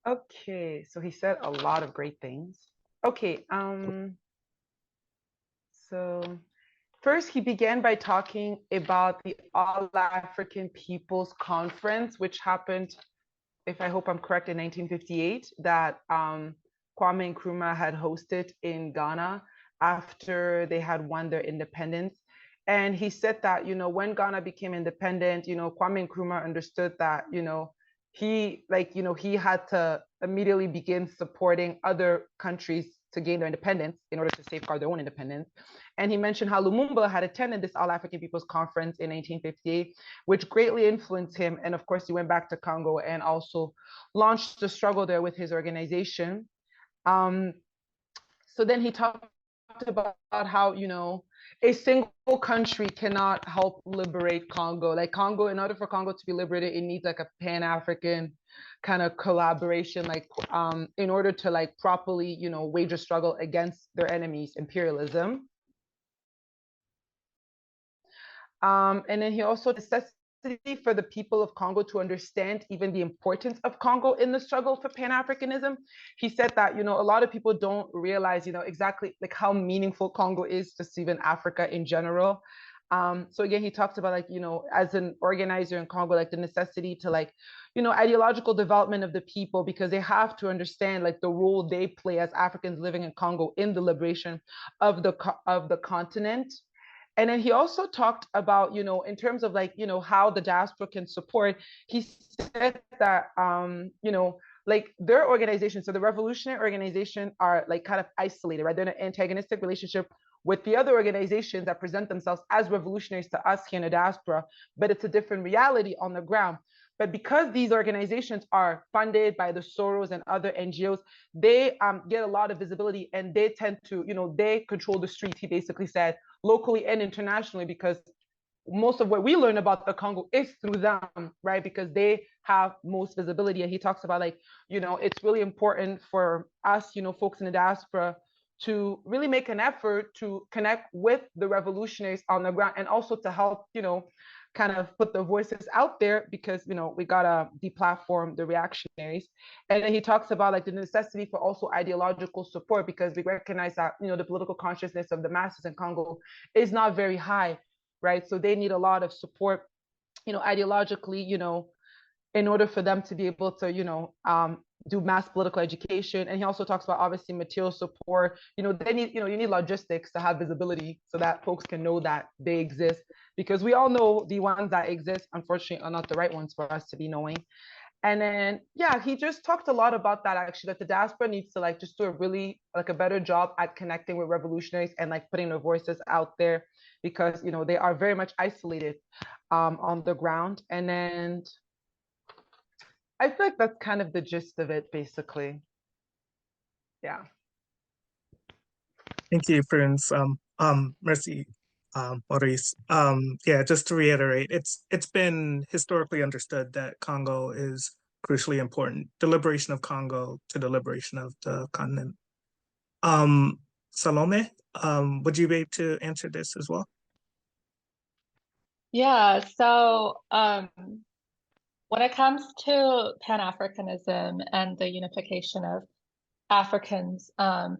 Okay, so he said a lot of great things. Okay, so first he began by talking about the All African People's Conference, which happened, if I hope I'm correct, in 1958, that Kwame Nkrumah had hosted in Ghana after they had won their independence. And he said that, you know, when Ghana became independent, you know, Kwame Nkrumah understood that, you know, he had to immediately begin supporting other countries to gain their independence in order to safeguard their own independence. And he mentioned how Lumumba had attended this All African People's Conference in 1958, which greatly influenced him. And of course, he went back to Congo and also launched the struggle there with his organization. So then he talked about how, you know, a single country cannot help liberate Congo. Like Congo, in order for Congo to be liberated, it needs like a Pan-African kind of collaboration, like in order to like properly, you know, wage a struggle against their enemies, imperialism. And then he also necessity for the people of Congo to understand even the importance of Congo in the struggle for Pan-Africanism. He said that, you know, a lot of people don't realize, you know, exactly like how meaningful Congo is to even Africa in general. So again, he talked about like, you know, as an organizer in Congo, like the necessity to like, you know, ideological development of the people, because they have to understand like the role they play as Africans living in Congo in the liberation of the continent. And then he also talked about, you know, in terms of like, you know, how the diaspora can support. He said that, you know, like their organization, so the revolutionary organization are like kind of isolated, right? They're in an antagonistic relationship with the other organizations that present themselves as revolutionaries to us here in the diaspora, but it's a different reality on the ground. But because these organizations are funded by the Soros and other NGOs, they get a lot of visibility and they tend to, you know, they control the streets, he basically said, locally and internationally, because most of what we learn about the Congo is through them, right? Because they have most visibility. And he talks about like, you know, it's really important for us, you know, folks in the diaspora to really make an effort to connect with the revolutionaries on the ground, and also to help, you know, kind of put the voices out there, because, you know, we gotta deplatform the reactionaries. And then he talks about like the necessity for also ideological support, because we recognize that, you know, the political consciousness of the masses in Congo is not very high, right? So they need a lot of support, you know, ideologically, you know, in order for them to be able to, you know, do mass political education. And he also talks about obviously material support. You know, they need, you know, you need logistics to have visibility so that folks can know that they exist, because we all know the ones that exist, unfortunately, are not the right ones for us to be knowing. And then, yeah, he just talked a lot about that, actually, that the diaspora needs to like just do a really like a better job at connecting with revolutionaries and like putting their voices out there, because, you know, they are very much isolated on the ground. And then I feel like that's kind of the gist of it, basically. Yeah. Thank you, Prince. Merci, Maurice. Yeah, just to reiterate, it's been historically understood that Congo is crucially important. The liberation of Congo to the liberation of the continent. Salome, would you be able to answer this as well? Yeah, so when it comes to Pan-Africanism and the unification of Africans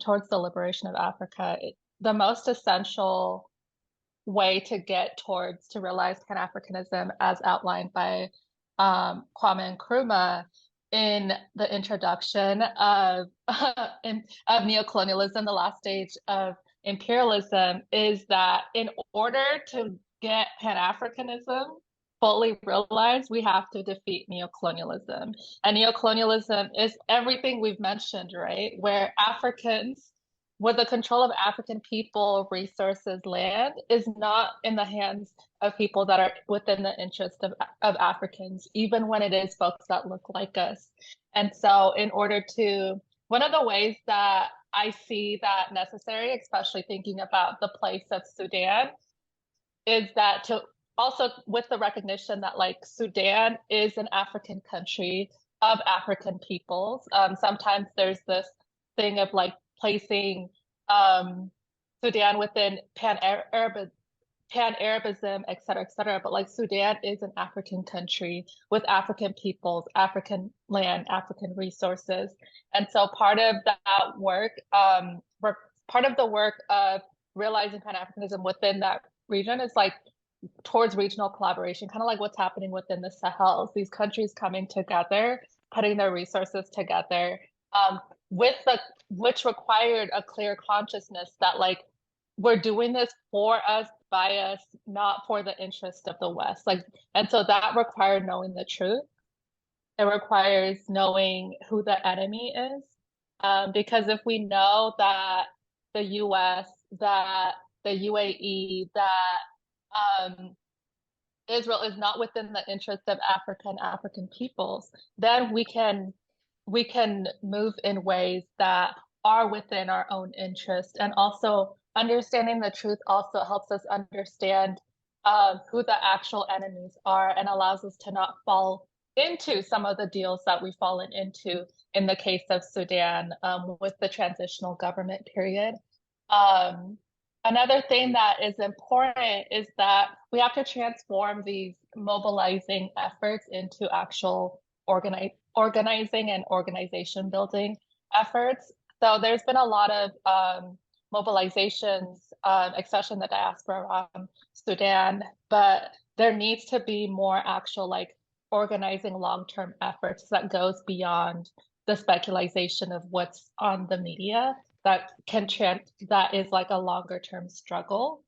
towards the liberation of Africa, the most essential way to get towards to realize Pan-Africanism, as outlined by Kwame Nkrumah in the introduction of neocolonialism, the last stage of imperialism, is that in order to get Pan-Africanism fully realized, we have to defeat neocolonialism. And neocolonialism is everything we've mentioned, right? Where Africans, with the control of African people, resources, land, is not in the hands of people that are within the interest of Africans, even when it is folks that look like us. And so in order to, one of the ways that I see that necessary, especially thinking about the place of Sudan, is that to also with the recognition that like Sudan is an African country of African peoples. Sometimes there's this thing of like placing Sudan within Pan-Arabism, et cetera, but like Sudan is an African country with African peoples, African land, African resources. And so part of that work, part of the work of realizing Pan-Africanism within that region is like towards regional collaboration, kind of like what's happening within the Sahel. These countries coming together, putting their resources together, which required a clear consciousness that like we're doing this for us, by us, not for the interest of the West. Like, and so that required knowing the truth. It requires knowing who the enemy is, because if we know that the US, that the UAE, that Israel is not within the interest of African peoples, then we can move in ways that are within our own interest. And also understanding the truth also helps us understand who the actual enemies are, and allows us to not fall into some of the deals that we've fallen into in the case of Sudan with the transitional government period. Another thing that is important is that we have to transform these mobilizing efforts into actual organizing and organization building efforts. So there's been a lot of mobilizations, especially in the diaspora around Sudan, but there needs to be more actual like organizing long-term efforts that goes beyond the speculation of what's on the media, that that is like a longer term struggle.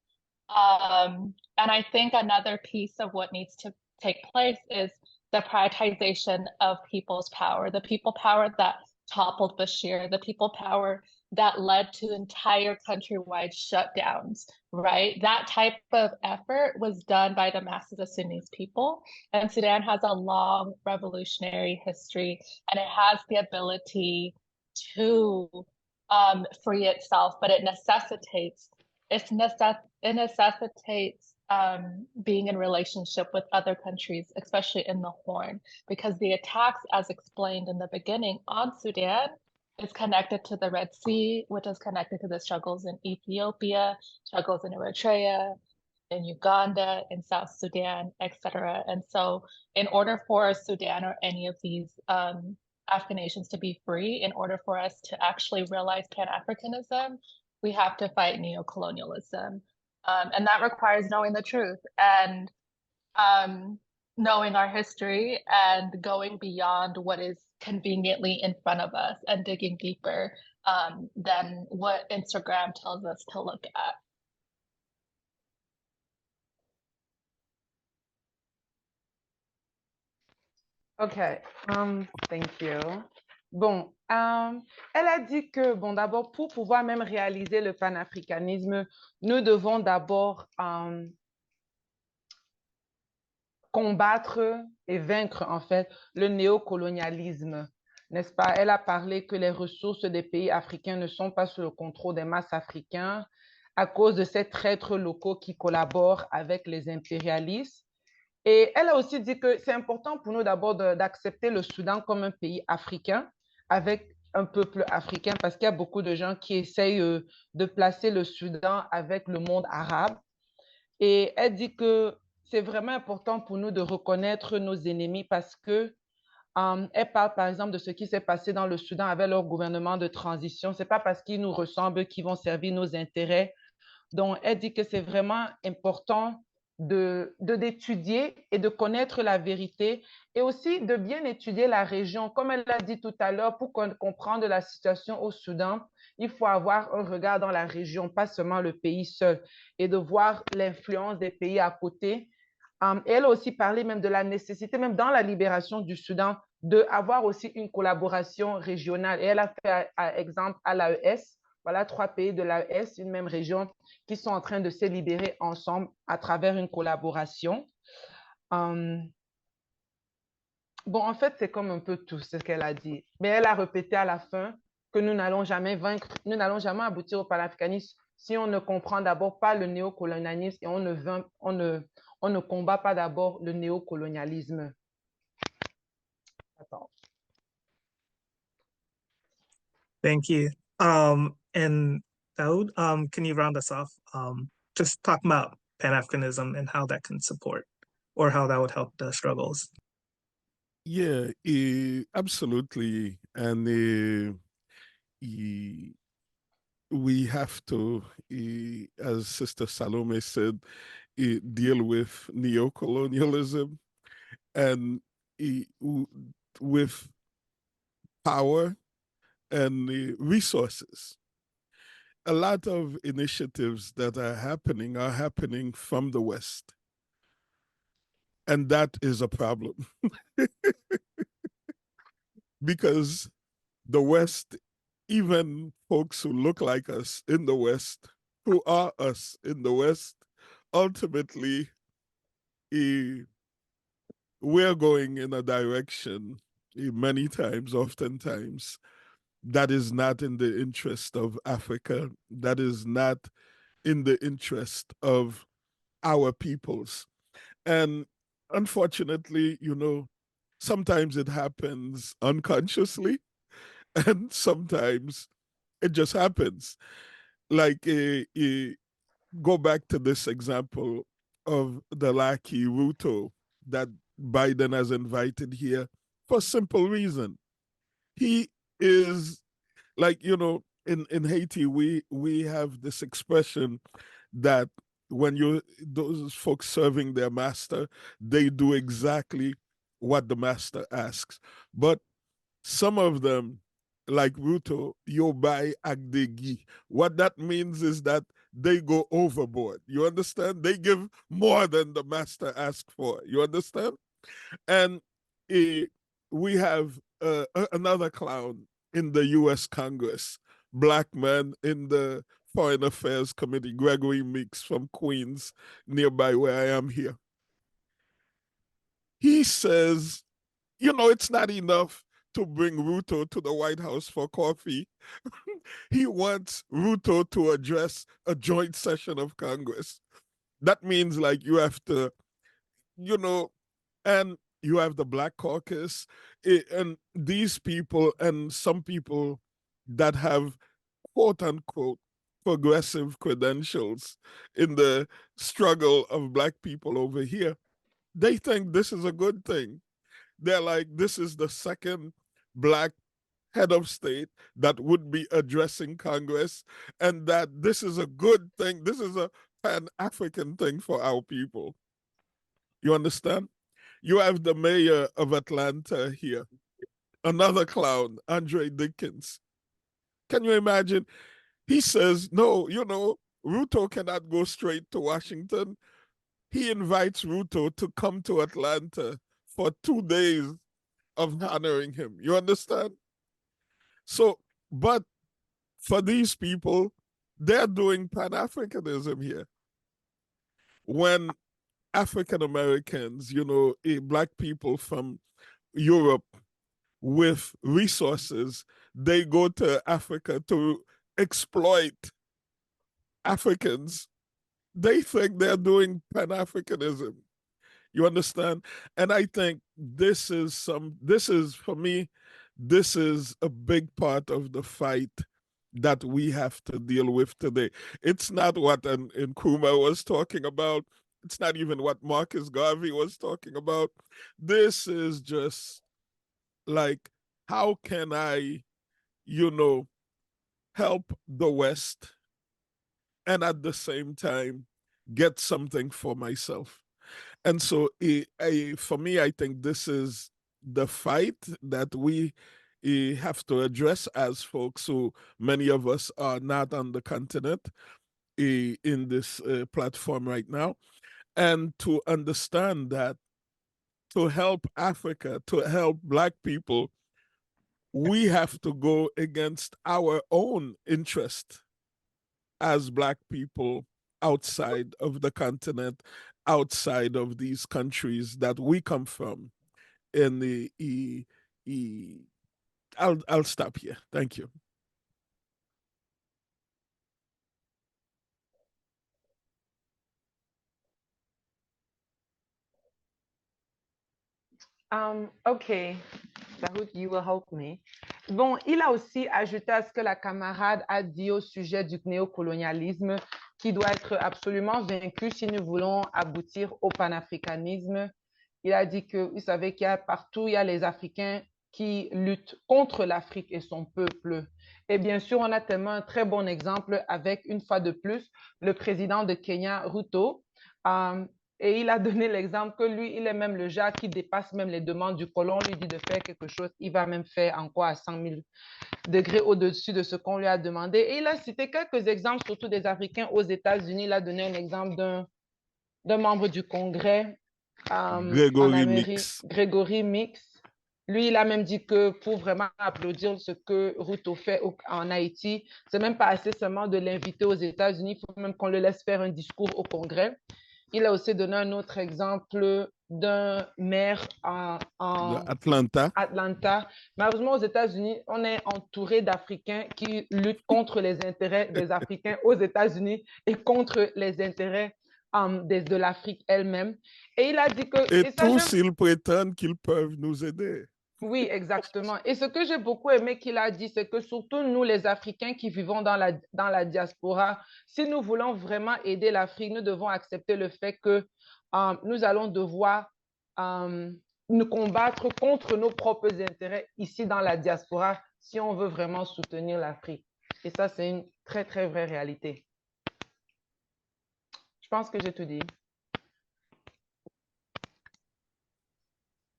And I think another piece of what needs to take place is the prioritization of people's power, the people power that toppled Bashir, the people power that led to entire countrywide shutdowns, right? That type of effort was done by the masses of Sudanese people. And Sudan has a long revolutionary history, and it has the ability to free itself, but it necessitates being in relationship with other countries, especially in the Horn, because the attacks, as explained in the beginning, on Sudan is connected to the Red Sea, which is connected to the struggles in Ethiopia, struggles in Eritrea, in Uganda, in South Sudan, etc. And so in order for Sudan or any of these African nations to be free, in order for us to actually realize Pan-Africanism, we have to fight neocolonialism. And that requires knowing the truth and knowing our history and going beyond what is conveniently in front of us and digging deeper than what Instagram tells us to look at. OK, thank you. Bon, elle a dit que, bon, d'abord, pour pouvoir même réaliser le panafricanisme, nous devons d'abord combattre et vaincre, en fait, le néocolonialisme, n'est-ce pas? Elle a parlé que les ressources des pays africains ne sont pas sous le contrôle des masses africaines à cause de ces traîtres locaux qui collaborent avec les impérialistes. Et elle a aussi dit que c'est important pour nous d'abord d'accepter le Soudan comme un pays africain avec un peuple africain parce qu'il y a beaucoup de gens qui essayent de placer le Soudan avec le monde arabe. Et elle dit que c'est vraiment important pour nous de reconnaître nos ennemis parce que elle parle par exemple de ce qui s'est passé dans le Soudan avec leur gouvernement de transition. Ce n'est pas parce qu'ils nous ressemblent qu'ils vont servir nos intérêts. Donc, elle dit que c'est vraiment important d'étudier et de connaître la vérité et aussi de bien étudier la région. Comme elle l'a dit tout à l'heure, pour comprendre la situation au Soudan, il faut avoir un regard dans la région, pas seulement le pays seul, et de voir l'influence des pays à côté. Et elle a aussi parlé même de la nécessité, même dans la libération du Soudan, d'avoir aussi une collaboration régionale. Et elle a fait exemple à l'AES. Voilà 3 pays de l'AES, une même région, qui sont en train de se libérer ensemble à travers une collaboration. Bon, en fait, c'est comme un peu tout ce qu'elle a dit. Mais elle a répété à la fin que nous n'allons jamais vaincre, nous n'allons jamais aboutir au panafricanisme si on ne comprend d'abord pas le néocolonialisme et on ne combat pas d'abord le néocolonialisme. Attends. Thank you. And Dahoud, can you round us off? Just talk about Pan-Africanism and how that can support or how that would help the struggles. Yeah, absolutely. And we have to, as Sister Salome said, deal with neocolonialism and with power and resources. A lot of initiatives that are happening from the West. And that is a problem. Because the West, even folks who look like us in the West, who are us in the West, ultimately, we're going in a direction many times, oftentimes, that is not in the interest of Africa, that is not in the interest of our peoples. And unfortunately, sometimes it happens unconsciously, and sometimes it just happens. Like, go back to this example of the lackey Ruto that Biden has invited here for a simple reason. He is, like, in Haiti, we have this expression that when those folks serving their master, they do exactly what the master asks. But some of them, like Ruto, yo buy agdegi. What that means is that they go overboard. You understand? They give more than the master asked for. You understand? And we have another clown in the U.S. Congress, Black man in the Foreign Affairs Committee, Gregory Meeks from Queens, nearby where I am here. He says, it's not enough to bring Ruto to the White House for coffee. He wants Ruto to address a joint session of Congress. That means like you have to, you know, and you have the Black Caucus, and these people and some people that have quote unquote progressive credentials in the struggle of Black people over here, they think this is a good thing. They're like, this is the second Black head of state that would be addressing Congress, and that this is a good thing. This is a Pan-African thing for our people. You understand? You have the mayor of Atlanta here, another clown, Andre Dickens. Can you imagine? He says, no, you know, Ruto cannot go straight to Washington. He invites Ruto to come to Atlanta for 2 days of honoring him. You understand? So, but for these people, they're doing Pan-Africanism here. When African Americans, you know, Black people from Europe with resources, they go to Africa to exploit Africans. They think they're doing Pan-Africanism. You understand? And I think this is for me, this is a big part of the fight that we have to deal with today. It's not what Nkrumah was talking about. It's not even what Marcus Garvey was talking about. This is just like, how can I, you know, help the West and at the same time get something for myself? And so for me, I think this is the fight that we have to address as folks who many of us are not on the continent in this platform right now. And to understand that to help Africa, to help Black people, we have to go against our own interest as Black people outside of the continent, outside of these countries that we come from. In I'll stop here. Thank you. Okay, Dahoud, you will help me. Bon, il a aussi ajouté à ce que la camarade a dit au sujet du néocolonialisme, qui doit être absolument vaincu si nous voulons aboutir au panafricanisme. Il a dit que, vous savez qu'il y a partout, il y a les Africains qui luttent contre l'Afrique et son peuple. Et bien sûr, on a tellement un très bon exemple avec, une fois de plus, le président de Kenya, Ruto. Et il a donné l'exemple que lui, il est même le genre qui dépasse même les demandes du colon. On lui dit de faire quelque chose, il va même faire encore à 100 000 degrés au-dessus de ce qu'on lui a demandé. Et il a cité quelques exemples, surtout des Africains aux États-Unis. Il a donné un exemple d'un membre du Congrès en Amérique, Gregory Mix. Lui, il a même dit que pour vraiment applaudir ce que Ruto fait en Haïti, c'est même pas assez seulement de l'inviter aux États-Unis, il faut même qu'on le laisse faire un discours au Congrès. Il a aussi donné un autre exemple d'un maire en Atlanta. Malheureusement, aux États-Unis, on est entouré d'Africains qui luttent contre les intérêts des Africains aux États-Unis et contre les intérêts de l'Afrique elle-même. Et il a dit que... Et tous, ils prétendent qu'ils peuvent nous aider. Oui, exactement. Et ce que j'ai beaucoup aimé qu'il a dit, c'est que surtout nous, les Africains qui vivons dans la diaspora, si nous voulons vraiment aider l'Afrique, nous devons accepter le fait que nous allons devoir nous combattre contre nos propres intérêts ici dans la diaspora si on veut vraiment soutenir l'Afrique. Et ça, c'est une très, très vraie réalité. Je pense que j'ai tout dit.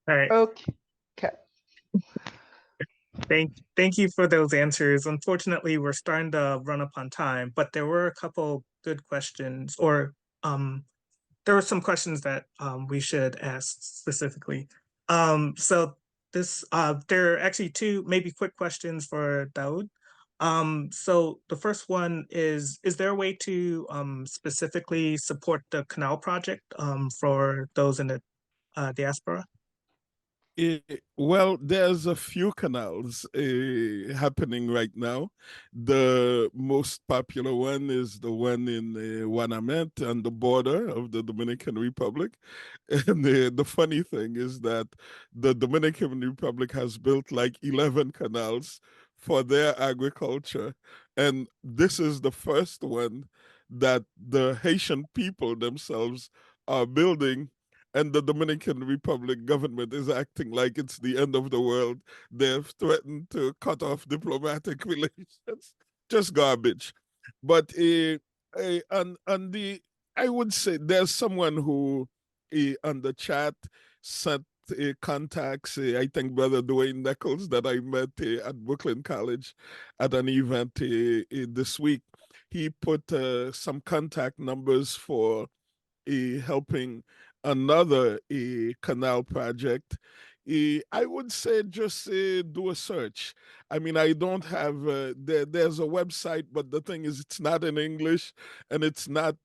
All right. Okay. Thank you for those answers. Unfortunately, we're starting to run up on time, but there were a couple good questions, or there were some questions that we should ask specifically. So this, there are actually two maybe quick questions for Dahoud. So the first one is there a way to specifically support the canal project for those in the diaspora? Well, there's a few canals happening right now. The most popular one is the one in Wanamete on the border of the Dominican Republic. And the funny thing is that the Dominican Republic has built like 11 canals for their agriculture. And this is the first one that the Haitian people themselves are building, and the Dominican Republic government is acting like it's the end of the world. They've threatened to cut off diplomatic relations. Just garbage. But on the, I would say there's someone who on the chat sent contacts. I think Brother Dwayne Nichols that I met at Brooklyn College at an event this week. He put some contact numbers for helping another canal project. I would say just do a search. I mean, I don't have, there's a website, but the thing is, it's not in English, and it's not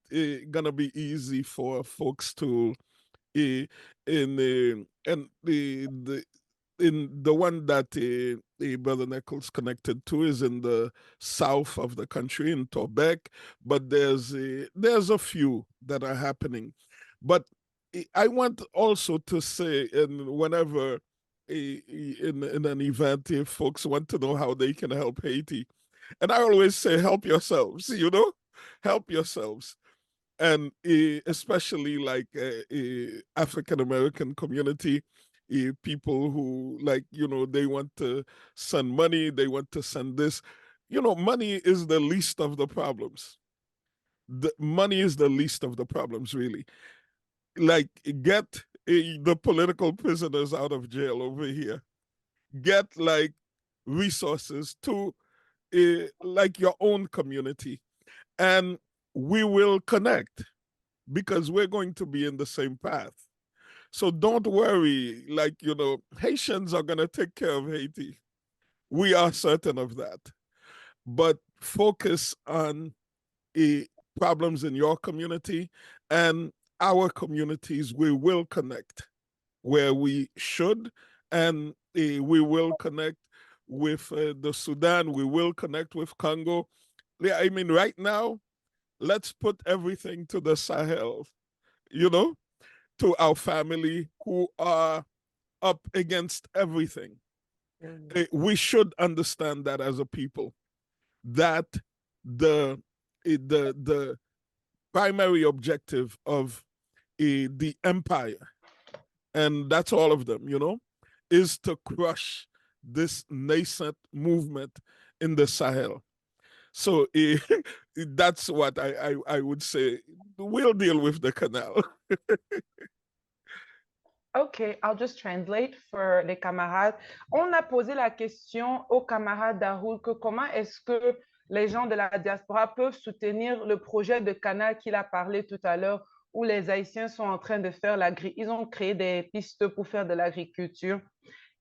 gonna be easy for folks to, in and in the one that Brother Nichols connected to is in the south of the country in Quebec, but there's a few that are happening. But I want also to say, and whenever in an event, if folks want to know how they can help Haiti, and I always say, help yourselves, help yourselves. And especially like African American community, people who they want to send money, they want to send this. Money is the least of the problems. The money is the least of the problems, really. Like, get the political prisoners out of jail over here. Get like resources to like your own community, and we will connect, because we're going to be in the same path. So don't worry, Haitians are going to take care of Haiti. We are certain of that. But focus on problems in your community, and our communities, we will connect where we should, and we will connect with the Sudan, we will connect with Congo. Yeah, I mean, right now, let's put everything to the Sahel, to our family who are up against everything. We should understand that as a people, that the primary objective of the empire, and that's all of them, is to crush this nascent movement in the Sahel. So that's what I would say. We'll deal with the canal. Okay, I'll just translate for les camarades. On a posé la question aux camarades Dahoud que comment est-ce que les gens de la diaspora peuvent soutenir le projet de canal qu'il a parlé tout à l'heure, où les Haïtiens sont en train de faire ils ont créé des pistes pour faire de l'agriculture.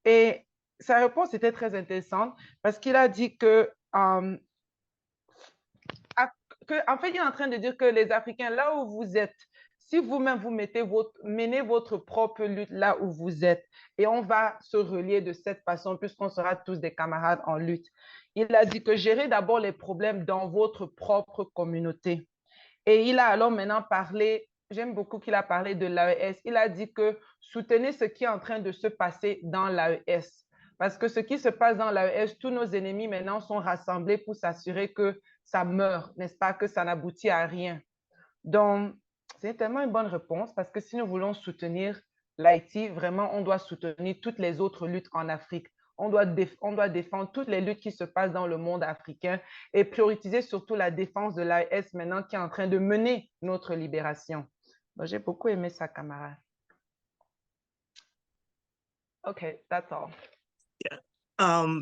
Et sa réponse était très intéressante parce qu'il a dit en fait, il est en train de dire que les Africains, là où vous êtes, si vous-même vous menez votre propre lutte là où vous êtes, et on va se relier de cette façon puisqu'on sera tous des camarades en lutte. Il a dit que gérez d'abord les problèmes dans votre propre communauté. Et il a alors maintenant parlé, j'aime beaucoup qu'il a parlé de l'AES, il a dit que soutenez ce qui est en train de se passer dans l'AES. Parce que ce qui se passe dans l'AES, tous nos ennemis maintenant sont rassemblés pour s'assurer que ça meurt, n'est-ce pas, que ça n'aboutit à rien. Donc, c'est tellement une bonne réponse parce que si nous voulons soutenir l'Haïti, vraiment, on doit soutenir toutes les autres luttes en Afrique. On doit défendre toutes les luttes qui se passent dans le monde africain et prioriser surtout la défense de l'AES maintenant qui est en train de mener notre libération. Donc, j'ai beaucoup aimé ça, camarade. Okay, that's all. Yeah.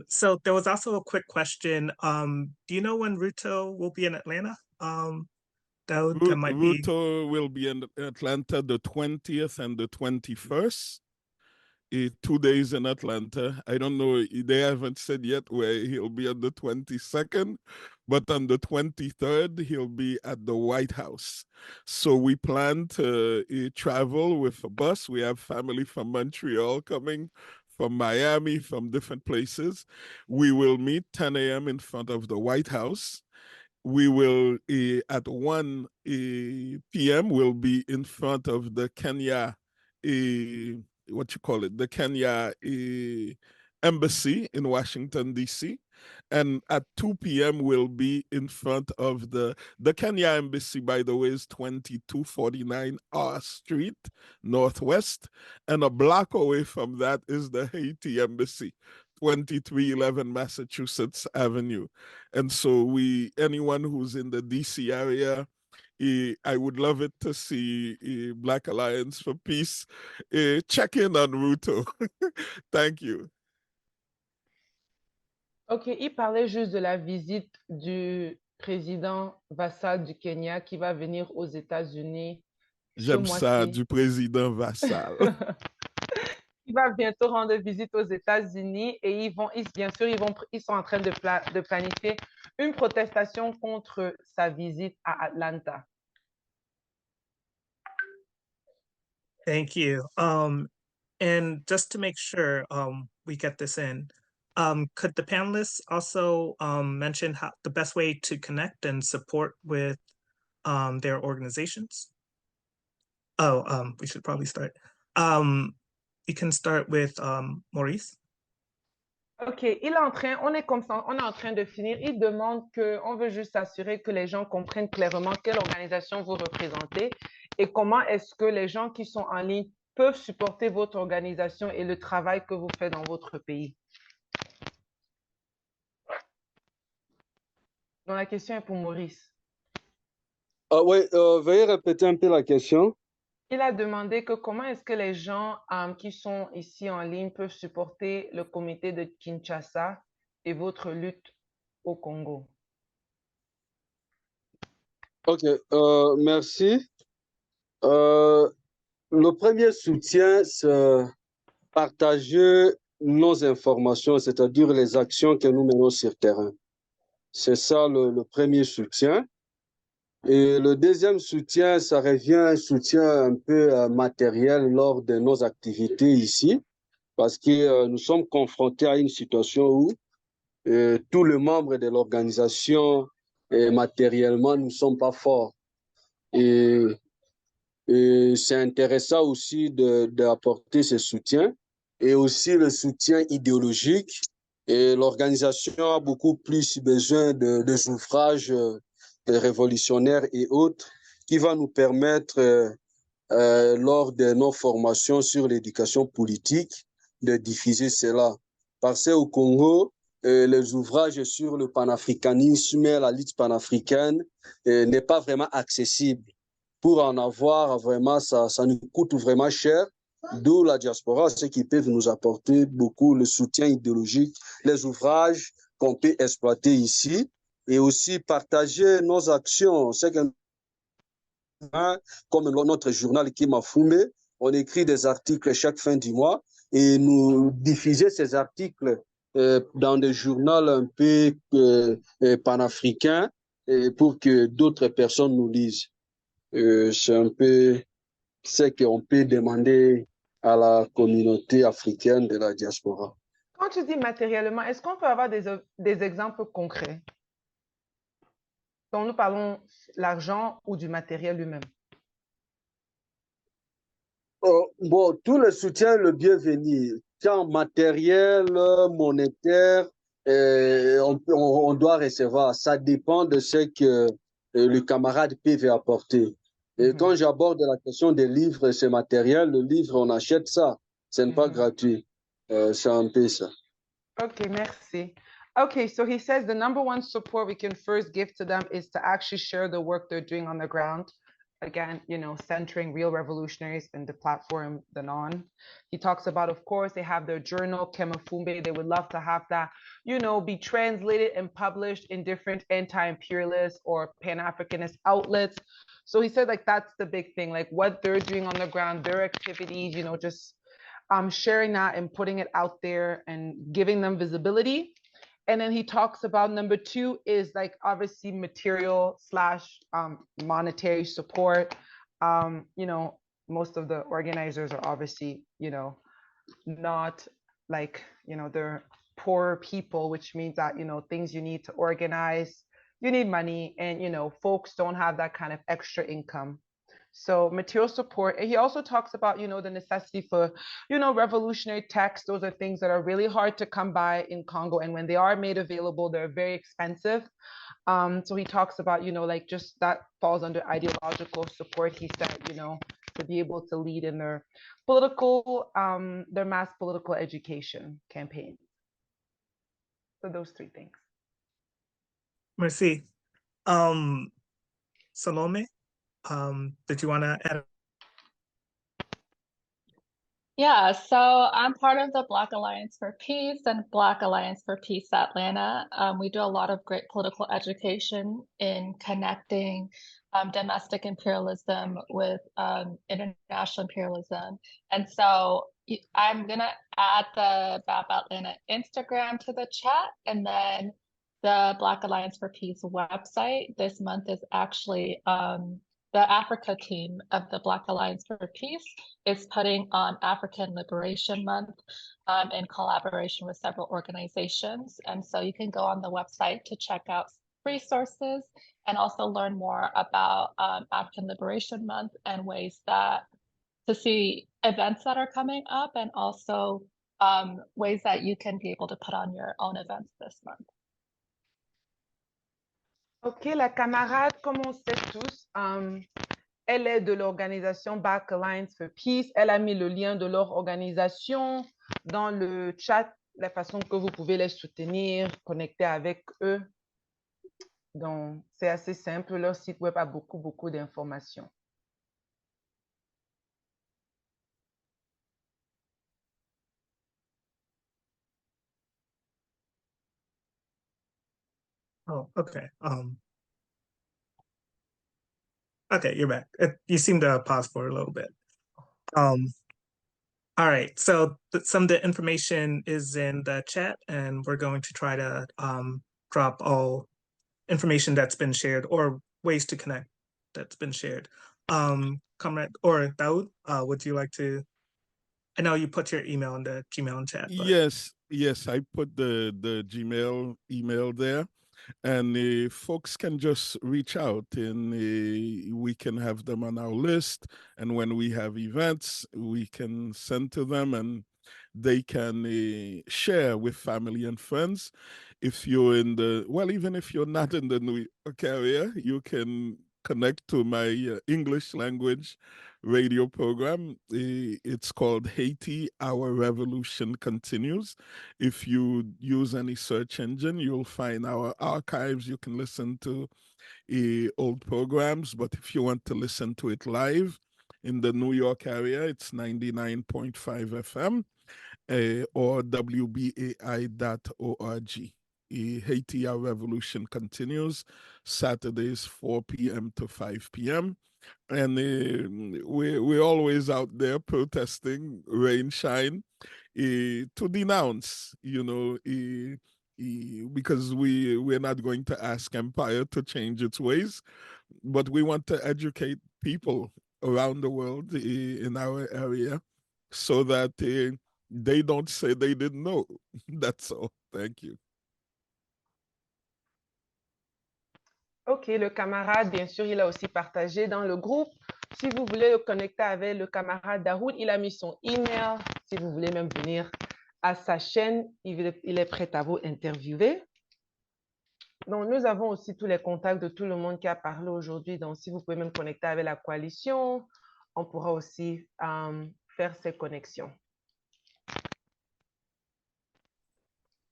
So there was also a quick question. Do you know when Ruto will be in Atlanta? Ruto will be in Atlanta the 20th and the 21st. 2 days in Atlanta. I don't know, they haven't said yet where he'll be on the 22nd, but on the 23rd, he'll be at the White House. So we plan to travel with a bus. We have family from Montreal coming, from Miami, from different places. We will meet 10 a.m. in front of the White House. We will, at 1 p.m., we'll be in front of the Kenya, the Kenya embassy in Washington, D.C. And at 2 p.m., we'll be in front of the Kenya embassy, by the way, is 2249 R Street, Northwest. And a block away from that is the Haiti embassy, 2311 Massachusetts Avenue. And so anyone who's in the DC area, I would love it to see Black Alliance for Peace check in on Ruto. Thank you. OK, il parlait juste de la visite du président vassal du Kenya qui va venir aux États-Unis ce J'aime ça, mois-ci. du président vassal. Il va bientôt rendre visite aux États-Unis et ils sont en train de planifier une protestation contre sa visite à Atlanta. Thank you. And just to make sure we get this in, could the panelists also mention how the best way to connect and support with their organizations? Oh, we should probably start. You can start with Maurice. OK, on est en train de finir. Il demande on veut juste s'assurer que les gens comprennent clairement quelle organisation vous représentez et comment est-ce que les gens qui sont en ligne peuvent supporter votre organisation et le travail que vous faites dans votre pays. Donc, la question est pour Maurice. Oui, veuillez répéter un peu la question. Il a demandé comment est-ce que les gens qui sont ici en ligne peuvent supporter le comité de Kinshasa et votre lutte au Congo. OK, merci. Le premier soutien, c'est partager nos informations, c'est-à-dire les actions que nous menons sur terrain. C'est ça le premier soutien. Et le deuxième soutien, ça revient à un soutien un peu matériel lors de nos activités ici, parce que nous sommes confrontés à une situation où tous les membres de l'organisation, matériellement, nous ne sommes pas forts. Et c'est intéressant aussi d'apporter ce soutien et aussi le soutien idéologique. Et l'organisation a beaucoup plus besoin de ouvrages révolutionnaires et autres qui va nous permettre, lors de nos formations sur l'éducation politique, de diffuser cela. Parce qu'au Congo, les ouvrages sur le panafricanisme et la lutte panafricaine n'est pas vraiment accessible. Pour en avoir, vraiment, ça nous coûte vraiment cher. D'où la diaspora, ceux qui peuvent nous apporter beaucoup le soutien idéologique, les ouvrages qu'on peut exploiter ici et aussi partager nos actions. C'est comme notre journal qui m'a fumé, on écrit des articles chaque fin du mois et nous diffuser ces articles dans des journaux un peu panafricains pour que d'autres personnes nous lisent. C'est un peu ce qu'on peut demander à la communauté africaine de la diaspora. Quand tu dis matériellement, est-ce qu'on peut avoir des exemples concrets? Donc, nous parlons l'argent ou du matériel lui-même. Bon, tout le soutien, le bienvenu, tant matériel, monétaire, on doit recevoir. Ça dépend de ce que le camarade peut apporter. Et quand j'aborde la question des livres, ce matériel, le livre, on achète ça. Ce n'est pas gratuit. C'est un peu ça. Okay, merci. Okay, so he says the number one support we can first give to them is to actually share the work they're doing on the ground. Again, centering real revolutionaries in the platform, the non. He talks about, of course, they have their journal, Kemafumbe. They would love to have that, be translated and published in different anti-imperialist or Pan-Africanist outlets. So he said, that's the big thing, what they're doing on the ground, their activities, just sharing that and putting it out there and giving them visibility. And then he talks about number 2 is like obviously material / monetary support. You know, most of the organizers are obviously, you know, not like, you know, they're poor people, which means that, you know, things you need to organize, you need money, and, you know, folks don't have that kind of extra income. So material support. And he also talks about, you know, the necessity for, you know, revolutionary texts. Those are things that are really hard to come by in Congo. And when they are made available, they're very expensive. So he talks about, you know, like just that falls under ideological support, he said, you know, to be able to lead in their political, their mass political education campaign. So those 3 things. Merci. Salome, did you want to add? Yeah, so I'm part of the Black Alliance for Peace and Black Alliance for Peace Atlanta. We do a lot of great political education in connecting domestic imperialism with international imperialism. And so I'm going to add the BAP Atlanta Instagram to the chat, and then the Black Alliance for Peace website this month is actually the Africa team of the Black Alliance for Peace is putting on African Liberation Month in collaboration with several organizations. And so you can go on the website to check out resources and also learn more about African Liberation Month and ways that to see events that are coming up, and also ways that you can be able to put on your own events this month. Ok, la camarade, comme on sait tous, elle est de l'organisation Black Alliance for Peace. Elle a mis le lien de leur organisation dans le chat, la façon que vous pouvez les soutenir, connecter avec eux. Donc, c'est assez simple. Leur site web a beaucoup d'informations. Oh, okay. Okay, you're back. You seem to pause for a little bit. All right, so some of the information is in the chat, and we're going to try to drop all information that's been shared or ways to connect that's been shared. Comrade or Dahoud, would you like to? I know you put your email in the Gmail chat. But... Yes, I put the Gmail email there. And folks can just reach out, and we can have them on our list. And when we have events, we can send to them, and they can share with family and friends. If you're in the, well, even if you're not in the New York area, you can connect to my English language radio program. It's called Haiti, Our Revolution Continues. If you use any search engine, you'll find our archives. You can listen to old programs, but if you want to listen to it live in the New York area, it's 99.5 FM or WBAI.org. Haiti, Our Revolution Continues, Saturdays 4 p.m. to 5 p.m. And we're always out there protesting, rain, shine, to denounce, you know, because we're not going to ask empire to change its ways, but we want to educate people around the world in our area so that they don't say they didn't know. That's all. Thank you. Ok, le camarade, bien sûr, il a aussi partagé dans le groupe. Si vous voulez le connecter avec le camarade Dahoud, il a mis son email. Si vous voulez même venir à sa chaîne, il est prêt à vous interviewer. Donc, nous avons aussi tous les contacts de tout le monde qui a parlé aujourd'hui. Donc, si vous pouvez même connecter avec la coalition, on pourra aussi faire ces connexions.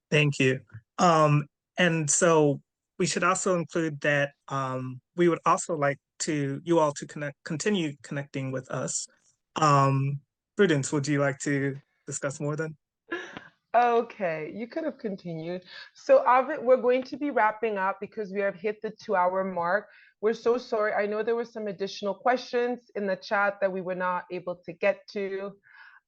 Thank you. And so we should also include that we would also like you all to continue connecting with us. Prudence, would you like to discuss more then? Okay, you could have continued. So we're going to be wrapping up because we have hit the 2-hour mark. We're so sorry. I know there were some additional questions in the chat that we were not able to get to.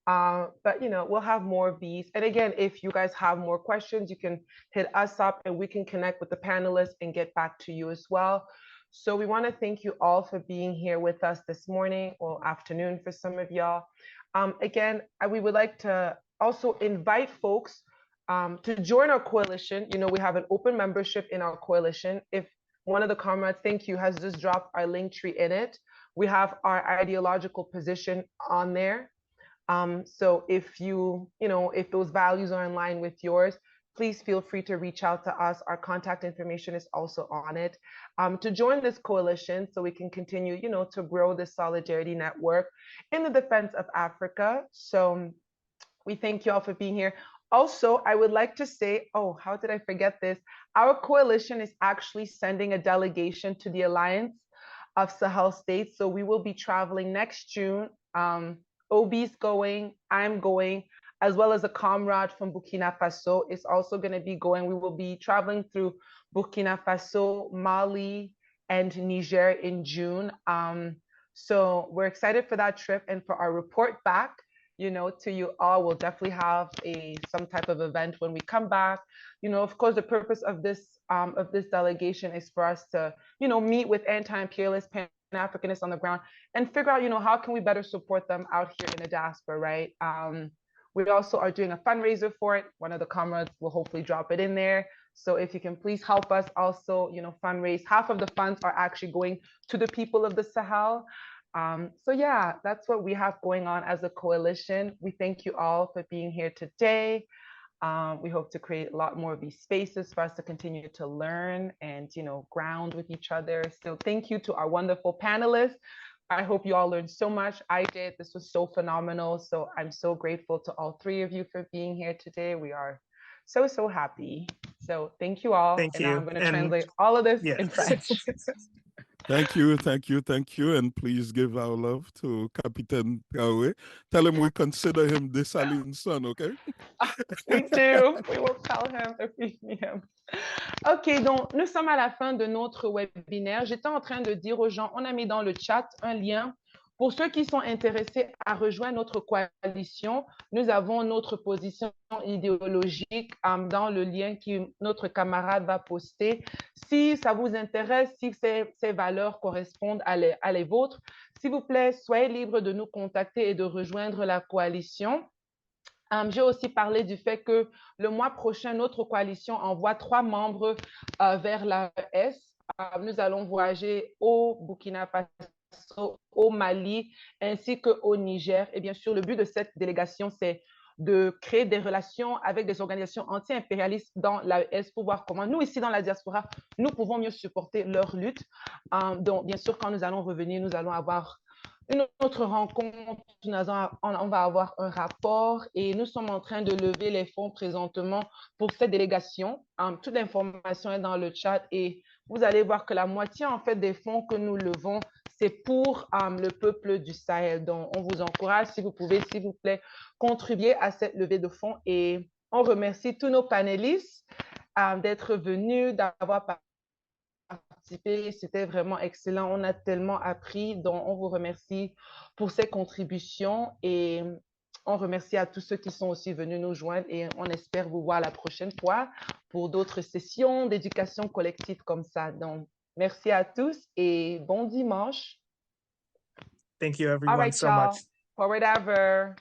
But we'll have more of these. And again, if you guys have more questions, you can hit us up and we can connect with the panelists and get back to you as well. So we want to thank you all for being here with us this morning or afternoon for some of y'all. Again, we would like to also invite folks to join our coalition. We have an open membership in our coalition. If one of the comrades, thank you, has just dropped our link tree in it, we have our ideological position on there. So if if those values are in line with yours, please feel free to reach out to us. Our contact information is also on it. To join this coalition so we can continue, to grow this solidarity network in the defense of Africa. So we thank you all for being here. Also, I would like to say, oh, how did I forget this? Our coalition is actually sending a delegation to the Alliance of Sahel States. So we will be traveling next June. OB's going, I'm going, as well as a comrade from Burkina Faso is also going to be going. We will be traveling through Burkina Faso, Mali, and Niger in June. So we're excited for that trip and for our report back, to you all. We'll definitely have some type of event when we come back. Of course, the purpose of this delegation is for us to, meet with anti-imperialist Pan-Africanists on the ground and figure out, how can we better support them out here in the diaspora, right? We also are doing a fundraiser for it. One of the comrades will hopefully drop it in there. So if you can please help us also, fundraise. Half of the funds are actually going to the people of the Sahel. So yeah, that's what we have going on as a coalition. We thank you all for being here today. We hope to create a lot more of these spaces for us to continue to learn and, ground with each other. So thank you to our wonderful panelists. I hope you all learned so much. I did. This was so phenomenal. So I'm so grateful to all three of you for being here today. We are so, so happy. So thank you all. Thank you. Now I'm going to translate all of this in French. Thank you. And please give our love to Capitaine Traoré. Tell him we consider him Dessalines' son, okay? We do. We will tell him if we meet him. OK, donc nous sommes à la fin de notre webinaire. J'étais en train de dire aux gens, on a mis dans le chat un lien. Pour ceux qui sont intéressés à rejoindre notre coalition, nous avons notre position idéologique dans le lien que notre camarade va poster. Si ça vous intéresse, si ces valeurs correspondent à les vôtres, s'il vous plaît, soyez libres de nous contacter et de rejoindre la coalition. J'ai aussi parlé du fait que le mois prochain, notre coalition envoie 3 membres vers l'AES. Nous allons voyager au Burkina Faso, au Mali, ainsi qu'au Niger. Et bien sûr, le but de cette délégation, c'est de créer des relations avec des organisations anti-impérialistes dans l'AES pour voir comment nous, ici dans la diaspora, nous pouvons mieux supporter leur lutte. Donc, bien sûr, quand nous allons revenir, nous allons avoir une autre rencontre, on va avoir un rapport et nous sommes en train de lever les fonds présentement pour cette délégation. Toute l'information est dans le chat et vous allez voir que la moitié en fait des fonds que nous levons, c'est pour le peuple du Sahel. Donc, on vous encourage, si vous pouvez, s'il vous plaît, contribuer à cette levée de fonds et on remercie tous nos panélistes d'être venus, d'avoir participé. C'était vraiment excellent. On a tellement appris. Donc, on vous remercie pour ces contributions et on remercie à tous ceux qui sont aussi venus nous joindre et on espère vous voir la prochaine fois pour d'autres sessions d'éducation collective comme ça. Donc, merci à tous et bon dimanche. Thank you, everyone, so much. Forward ever.